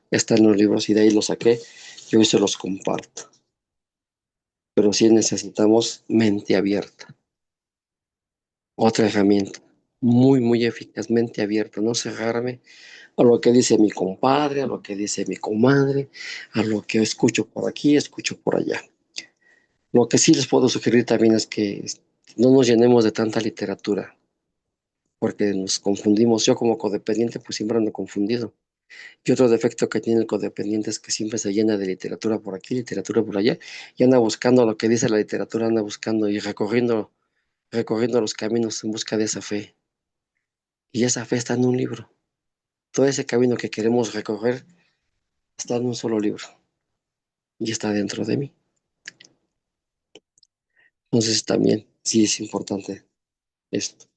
Está en los libros y de ahí lo saqué y hoy se los comparto. Pero sí necesitamos mente abierta. Otra herramienta muy, muy eficaz, mente abierta, no cerrarme a lo que dice mi compadre, a lo que dice mi comadre, a lo que escucho por aquí, escucho por allá. Lo que sí les puedo sugerir también es que no nos llenemos de tanta literatura, porque nos confundimos. Yo como codependiente, pues siempre ando confundido. Y otro defecto que tiene el codependiente es que siempre se llena de literatura por aquí, literatura por allá, y anda buscando lo que dice la literatura, anda buscando y recorriendo los caminos en busca de esa fe. Y esa fe está en un libro. Todo ese camino que queremos recorrer está en un solo libro y está dentro de mí. Entonces también sí es importante esto,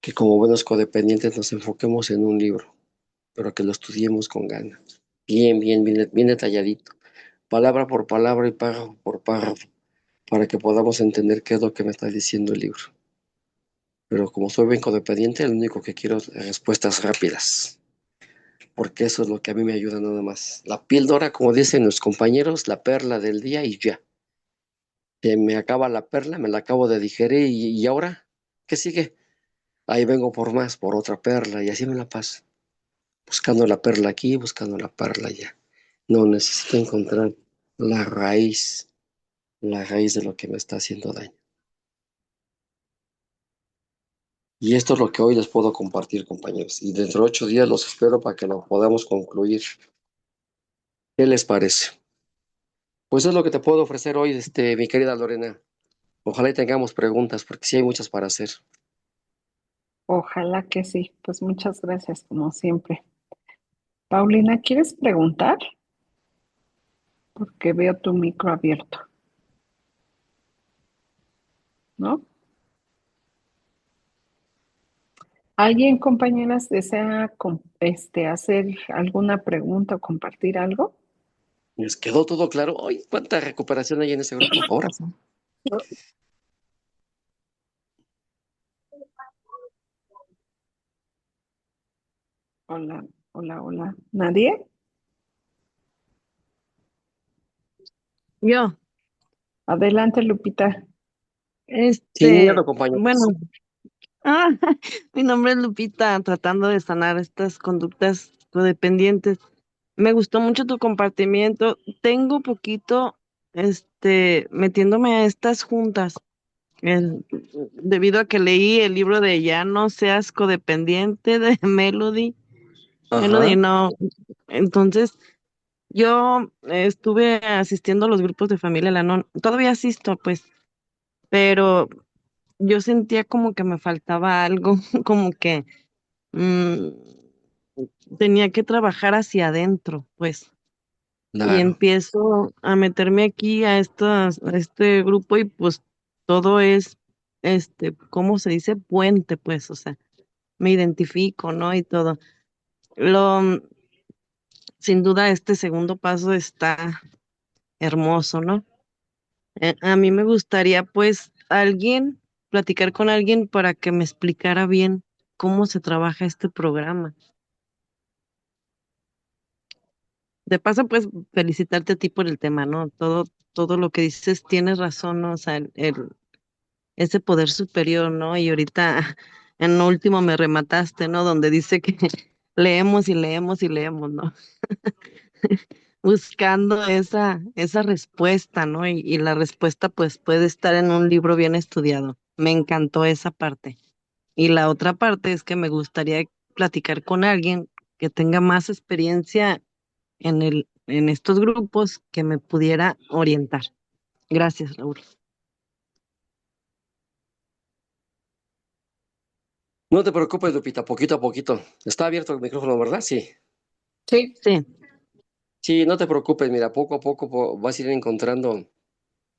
que como buenos codependientes nos enfoquemos en un libro, pero que lo estudiemos con ganas. Bien, bien, bien, bien detalladito, palabra por palabra y párrafo por párrafo, para que podamos entender qué es lo que me está diciendo el libro. Pero como soy bien codependiente, lo único que quiero es respuestas rápidas, porque eso es lo que a mí me ayuda nada más. La píldora, como dicen los compañeros, la perla del día y ya. Que me acaba la perla, me la acabo de digerir y ahora, ¿qué sigue? Ahí vengo por más, por otra perla y así me la paso, buscando la perla aquí, buscando la perla allá. No, necesito encontrar la la raíz de lo que me está haciendo daño. Y esto es lo que hoy les puedo compartir, compañeros. Y dentro de 8 días los espero para que lo podamos concluir. ¿Qué les parece? Pues es lo que te puedo ofrecer hoy, mi querida Lorena. Ojalá y tengamos preguntas, porque sí hay muchas para hacer. Ojalá que sí. Pues muchas gracias, como siempre. Paulina, ¿quieres preguntar? Porque veo tu micro abierto, ¿no? ¿Alguien, compañeras, desea hacer alguna pregunta o compartir algo? ¿Les quedó todo claro? ¡Ay, cuánta recuperación hay en ese grupo! Ahora sí. Hola, hola, hola. ¿Nadie? Yo, Adelante, Lupita. Sin miedo, bueno, compañeros. ah, mi nombre es Lupita, tratando de sanar estas conductas codependientes. Me gustó mucho tu compartimiento. Tengo poquito, metiéndome a estas juntas, debido a que leí el libro de Ya no seas codependiente de Melody. Melody Ajá. no. Entonces, Yo estuve asistiendo a los grupos de familia Lanón. Todavía asisto, pues, pero yo sentía como que me faltaba algo, como que mm, tenía que trabajar hacia adentro, pues. Y Claro, empiezo a meterme aquí a este grupo y pues todo es, ¿cómo se dice? Puente, pues, o sea, me identifico, ¿no? Y todo. Lo, sin duda, este segundo paso está hermoso, ¿no? A mí me gustaría, pues, platicar con alguien para que me explicara bien cómo se trabaja este programa. De paso, pues, felicitarte a ti por el tema, ¿no? Todo lo que dices tienes razón, ¿no? O sea, ese poder superior, ¿no? Y ahorita, en lo último me remataste, ¿no? Donde dice que leemos y leemos y leemos, ¿no? Buscando esa respuesta, ¿no? Y la respuesta, pues, puede estar en un libro bien estudiado. Me encantó esa parte. Y la otra parte es que me gustaría platicar con alguien que tenga más experiencia en estos grupos que me pudiera orientar. Gracias, Raúl. no te preocupes, Lupita, poquito a poquito. Está abierto el micrófono, ¿verdad? Sí. Sí, Sí, Sí, no te preocupes, mira, poco a poco vas a ir encontrando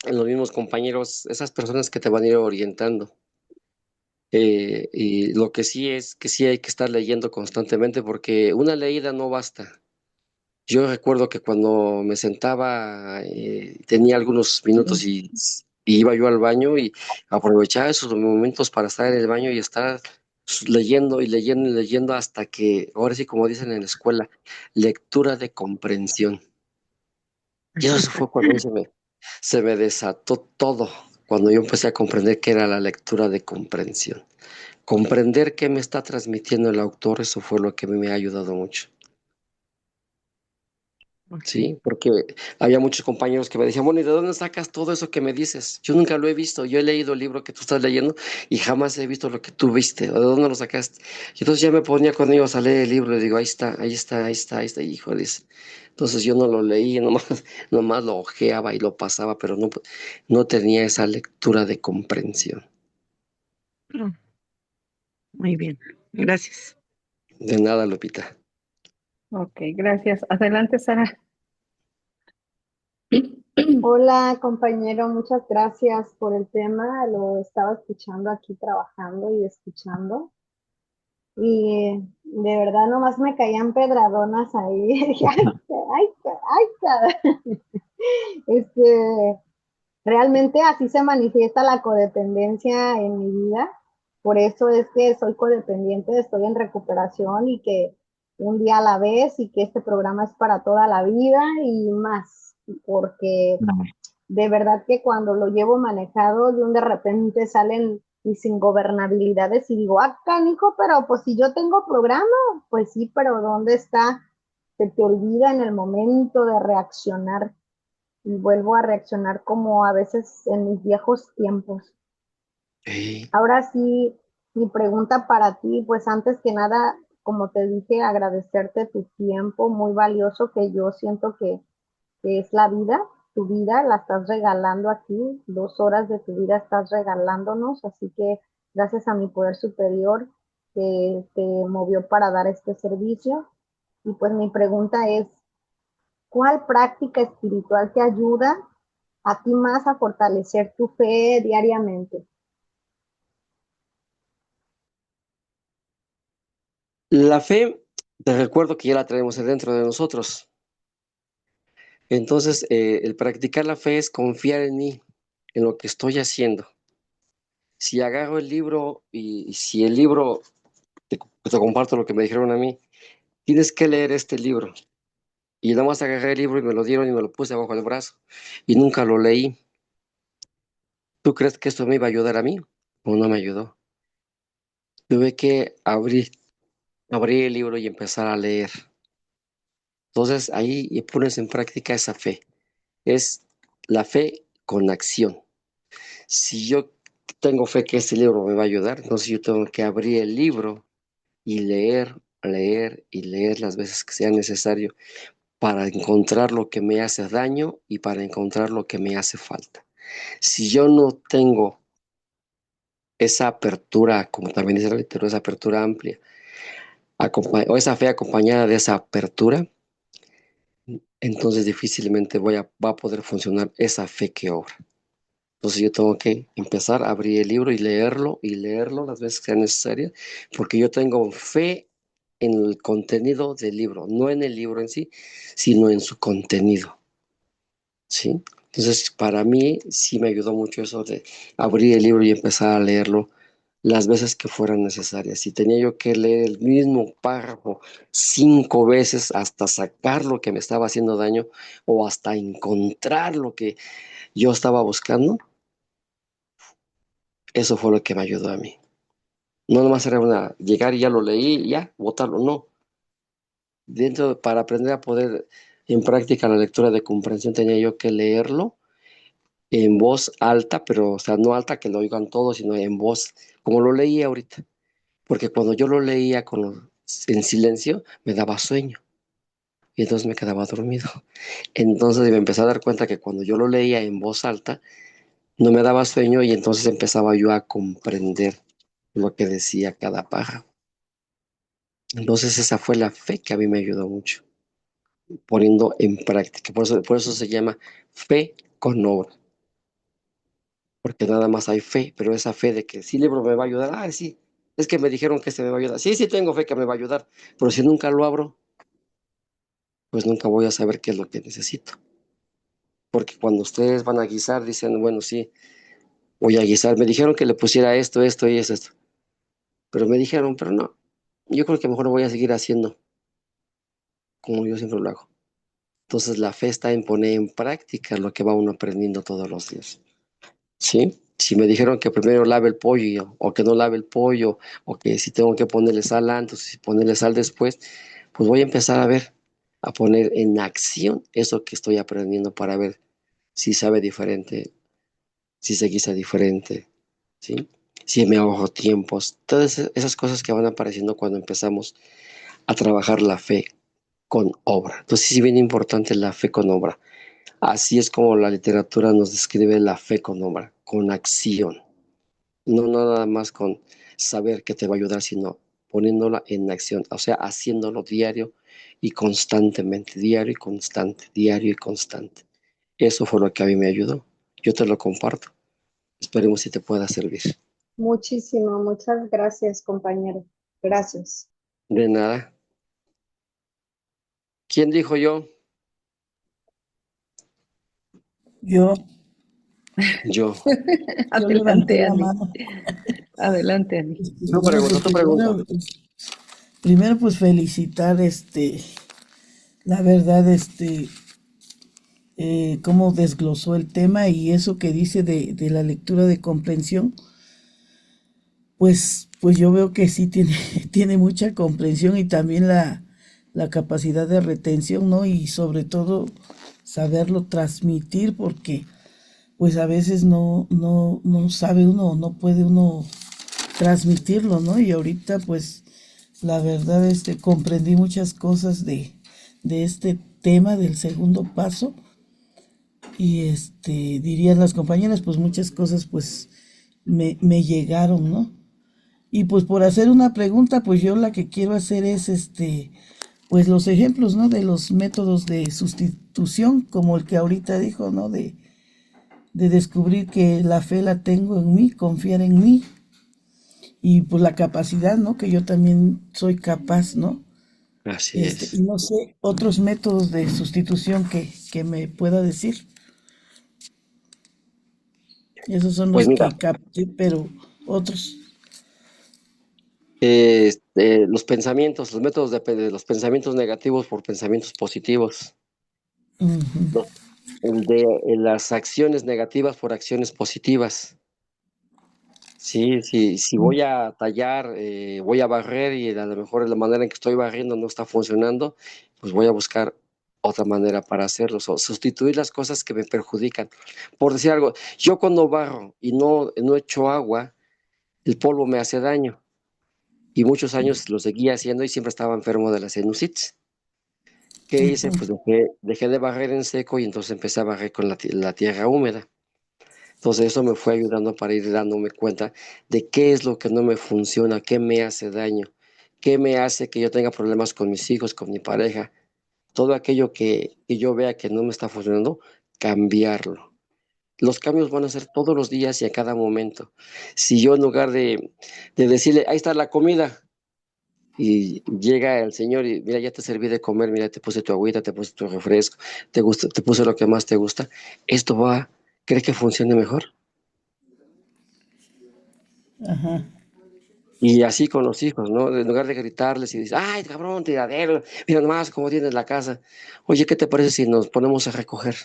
en los mismos compañeros esas personas que te van a ir orientando. Y lo que sí es que sí hay que estar leyendo constantemente porque una leída no basta. Yo recuerdo que cuando me sentaba, tenía algunos minutos y iba yo al baño y aprovechaba esos momentos para estar en el baño y estar leyendo y leyendo y leyendo hasta que, ahora sí, como dicen en la escuela, lectura de comprensión. Y eso fue cuando se me desató todo, cuando yo empecé a comprender qué era la lectura de comprensión. Comprender qué me está transmitiendo el autor, eso fue lo que me ha ayudado mucho. ok. Sí, porque había muchos compañeros que me decían, bueno, ¿y de dónde sacas todo eso que me dices? Yo nunca lo he visto, yo he leído el libro que tú estás leyendo y jamás he visto lo que tú viste, ¿o de dónde lo sacaste? Y entonces ya me ponía con ellos a leer el libro y digo, ahí está, ahí está, ahí está, ahí está, híjoles. Entonces yo no lo leí, nomás, nomás lo ojeaba y lo pasaba, pero no, no tenía esa lectura de comprensión. Mm, muy bien, gracias. De nada, Lupita. ok, gracias. Adelante, Sara. Hola, compañero, muchas gracias por el tema. Lo estaba escuchando aquí trabajando y escuchando. Y de verdad nomás me caían pedradonas ahí. Dije, ay, ay, ay, realmente así se manifiesta la codependencia en mi vida. Por eso es que soy codependiente, estoy en recuperación y que un día a la vez y que este programa es para toda la vida y más, porque de verdad que cuando lo llevo manejado, de repente salen mis ingobernabilidades y digo, ah, canijo, pero pues si yo tengo programa, pues sí, pero ¿dónde está? Se te olvida en el momento de reaccionar y vuelvo a reaccionar como a veces en mis viejos tiempos. Sí. Ahora sí, mi pregunta para ti, pues antes que nada, como te dije, agradecerte tu tiempo muy valioso que yo siento que es la vida, tu vida la estás regalando aquí, 2 horas de tu vida estás regalándonos, así que gracias a mi poder superior que te movió para dar este servicio. Y pues mi pregunta es, ¿cuál práctica espiritual te ayuda a ti más a fortalecer tu fe diariamente? La fe, te recuerdo que ya la traemos dentro de nosotros. Entonces, el practicar la fe es confiar en mí, en lo que estoy haciendo. Si agarro el libro y si el libro, te comparto lo que me dijeron a mí, tienes que leer este libro. Y nada más agarré el libro y me lo dieron y me lo puse bajo el brazo y nunca lo leí. ¿Tú crees que esto me iba a ayudar a mí? O no me ayudó. Tuve que abrir el libro y empezar a leer. Entonces ahí y pones en práctica esa fe. Es la fe con acción. Si yo tengo fe que este libro me va a ayudar, entonces yo tengo que abrir el libro y leer, leer y leer las veces que sea necesario para encontrar lo que me hace daño y para encontrar lo que me hace falta. Si yo no tengo esa apertura, como también dice la literatura, esa apertura amplia, o esa fe acompañada de esa apertura, entonces difícilmente va a poder funcionar esa fe que obra. Entonces yo tengo que empezar a abrir el libro y leerlo las veces que sea necesario, porque yo tengo fe en el contenido del libro, no en el libro en sí, sino en su contenido, ¿sí? Entonces, para mí sí me ayudó mucho eso de abrir el libro y empezar a leerlo las veces que fueran necesarias. Si tenía yo que leer el mismo párrafo 5 veces hasta sacar lo que me estaba haciendo daño o hasta encontrar lo que yo estaba buscando, eso fue lo que me ayudó a mí. No nomás era llegar y ya lo leí y ya, botarlo, no. Para aprender a poder en práctica la lectura de comprensión tenía yo que leerlo en voz alta, pero o sea, no alta que lo oigan todos, sino en voz, como lo leí ahorita. Porque cuando yo lo leía en silencio, me daba sueño y entonces me quedaba dormido. Entonces me empecé a dar cuenta que cuando yo lo leía en voz alta, no me daba sueño y entonces empezaba yo a comprender lo que decía cada pájaro. Entonces esa fue la fe que a mí me ayudó mucho, poniendo en práctica. Por eso se llama fe con obra, porque nada más hay fe, pero esa fe de que sí, el libro me va a ayudar, sí, es que me dijeron que este me va a ayudar. Sí, sí tengo fe que me va a ayudar, pero si nunca lo abro, pues nunca voy a saber qué es lo que necesito. Porque cuando ustedes van a guisar, dicen, bueno, sí, voy a guisar. Me dijeron que le pusiera esto, esto y esto. Pero me dijeron, pero no, yo creo que mejor lo voy a seguir haciendo como yo siempre lo hago. Entonces la fe está en poner en práctica lo que va uno aprendiendo todos los días. ¿Sí? Si me dijeron que primero lave el pollo o que no lave el pollo o que si tengo que ponerle sal antes, si ponerle sal después, pues voy a empezar a poner en acción eso que estoy aprendiendo para ver si sabe diferente, si se guisa diferente, ¿sí? Si me ahorro tiempos, todas esas cosas que van apareciendo cuando empezamos a trabajar la fe con obra. Entonces sí es bien importante la fe con obra. Así es como la literatura nos describe la fe con obra, con acción. No nada más con saber que te va a ayudar, sino poniéndola en acción, o sea, haciéndolo diario y constantemente, diario y constante, diario y constante. Eso fue lo que a mí me ayudó. Yo te lo comparto. Esperemos si te pueda servir. Muchísimo, muchas gracias, compañero. Gracias. De nada. ¿Quién dijo yo? Yo, Yo. yo levanté Adelante, la Ani. mano. Adelante, Ani. Tú Bueno, pues pregunta, tú pregunta. primero pues felicitar la verdad, cómo desglosó el tema y eso que dice de la lectura de comprensión, pues yo veo que sí tiene, tiene mucha comprensión y también la capacidad de retención, ¿no? Y sobre todo saberlo transmitir porque pues a veces no sabe uno, no puede uno transmitirlo, ¿no? Y ahorita pues la verdad comprendí muchas cosas de este tema del segundo paso y dirían las compañeras pues muchas cosas pues me llegaron, ¿no? Y pues por hacer una pregunta pues yo la que quiero hacer es pues los ejemplos, ¿no? De los métodos de sustitución como el que ahorita dijo, ¿no? De descubrir que la fe la tengo en mí, confiar en mí y pues la capacidad, ¿no? Que yo también soy capaz, ¿no? Así es. Y no sé, otros métodos de sustitución que me pueda decir. Esos son Pues los mira, que capté, pero otros. los pensamientos, los métodos de los pensamientos negativos por pensamientos positivos. Ujú. Los- las acciones negativas por acciones positivas. Sí, sí, si voy a tallar, voy a barrer y a lo mejor la manera en que estoy barriendo no está funcionando, pues voy a buscar otra manera para hacerlo, o sustituir las cosas que me perjudican. Por decir algo, yo cuando barro y no echo agua, el polvo me hace daño y muchos años lo seguía haciendo y siempre estaba enfermo de la sinusitis. ¿Qué hice? Ujú. Pues dejé de barrer en seco y entonces empecé a barrer con la tierra húmeda. Entonces eso me fue ayudando para ir dándome cuenta de qué es lo que no me funciona, qué me hace daño, qué me hace que yo tenga problemas con mis hijos, con mi pareja. Todo aquello que yo vea que no me está funcionando, cambiarlo. Los cambios van a ser todos los días y a cada momento. Si yo en lugar de decirle, ahí está la comida, y llega el señor y mira, ya te serví de comer, mira, te puse tu agüita, te puse tu refresco, te puse lo que más te gusta, esto va, ¿cree que funcione mejor? Ajá. Y así con los hijos, ¿no? En lugar de gritarles y decir, ay, cabrón, tiradero, mira nomás cómo tienes la casa. Oye, ¿qué te parece si nos ponemos a recoger?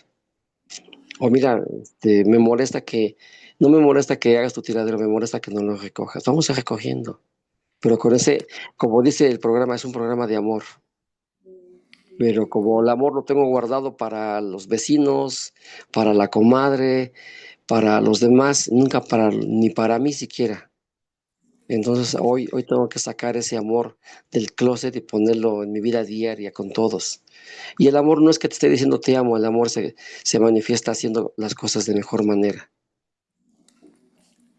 O mira, no me molesta que hagas tu tiradero, me molesta que no lo recojas. Vamos a recogiendo. Pero con ese, como dice el programa, es un programa de amor. Pero como el amor lo tengo guardado para los vecinos, para la comadre, para los demás, nunca ni para mí siquiera. Entonces hoy tengo que sacar ese amor del closet y ponerlo en mi vida diaria con todos. Y el amor no es que te esté diciendo te amo, el amor se manifiesta haciendo las cosas de mejor manera.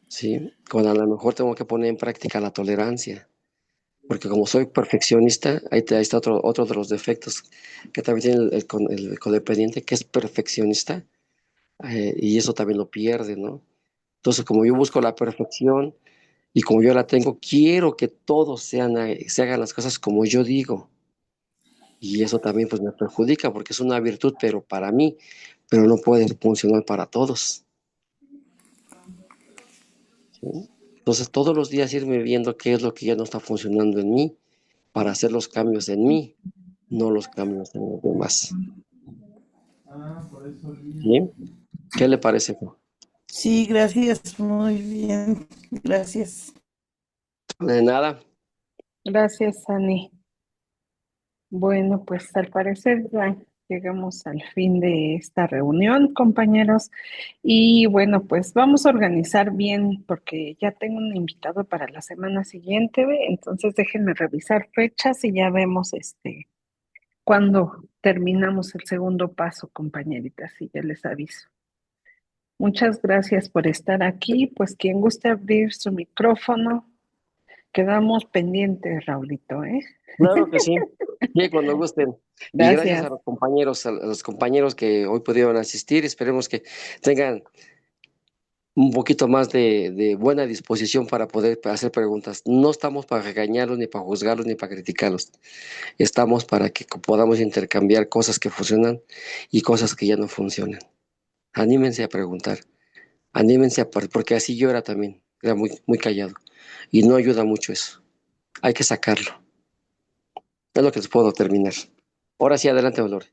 ¿Sí? Cuando a lo mejor tengo que poner en práctica la tolerancia, porque como soy perfeccionista, ahí está otro de los defectos que también tiene el codependiente, que es perfeccionista, y eso también lo pierde, ¿no? Entonces, como yo busco la perfección y como yo la tengo, quiero que todos se hagan las cosas como yo digo, y eso también pues me perjudica porque es una virtud, pero para mí, pero no puede funcionar para todos, ¿sí? Entonces, todos los días irme viendo qué es lo que ya no está funcionando en mí para hacer los cambios en mí, no los cambios en los demás. ¿Sí? ¿Qué le parece, Jo? Sí, gracias, muy bien, gracias. De nada. Gracias, Ani. Bueno, pues al parecer ya llegamos al fin de esta reunión, compañeros. Y bueno, pues vamos a organizar bien porque ya tengo un invitado para la semana siguiente, ¿ve? Entonces déjenme revisar fechas y ya vemos cuándo terminamos el segundo paso, compañeritas, y ya les aviso. Muchas gracias por estar aquí. Pues quien guste abrir su micrófono, quedamos pendientes, Raulito, ¿eh? Claro que sí. Sí, cuando gusten. Y gracias Gracias. a los compañeros que hoy pudieron asistir. Esperemos que tengan un poquito más de buena disposición para poder hacer preguntas. No estamos para regañarlos, ni para juzgarlos, ni para criticarlos. Estamos para que podamos intercambiar cosas que funcionan y cosas que ya no funcionan. Anímense a preguntar, porque así yo era también, era muy callado. Y no ayuda mucho eso. Hay que sacarlo. Es lo que les puedo terminar. Ahora sí, adelante, Valor.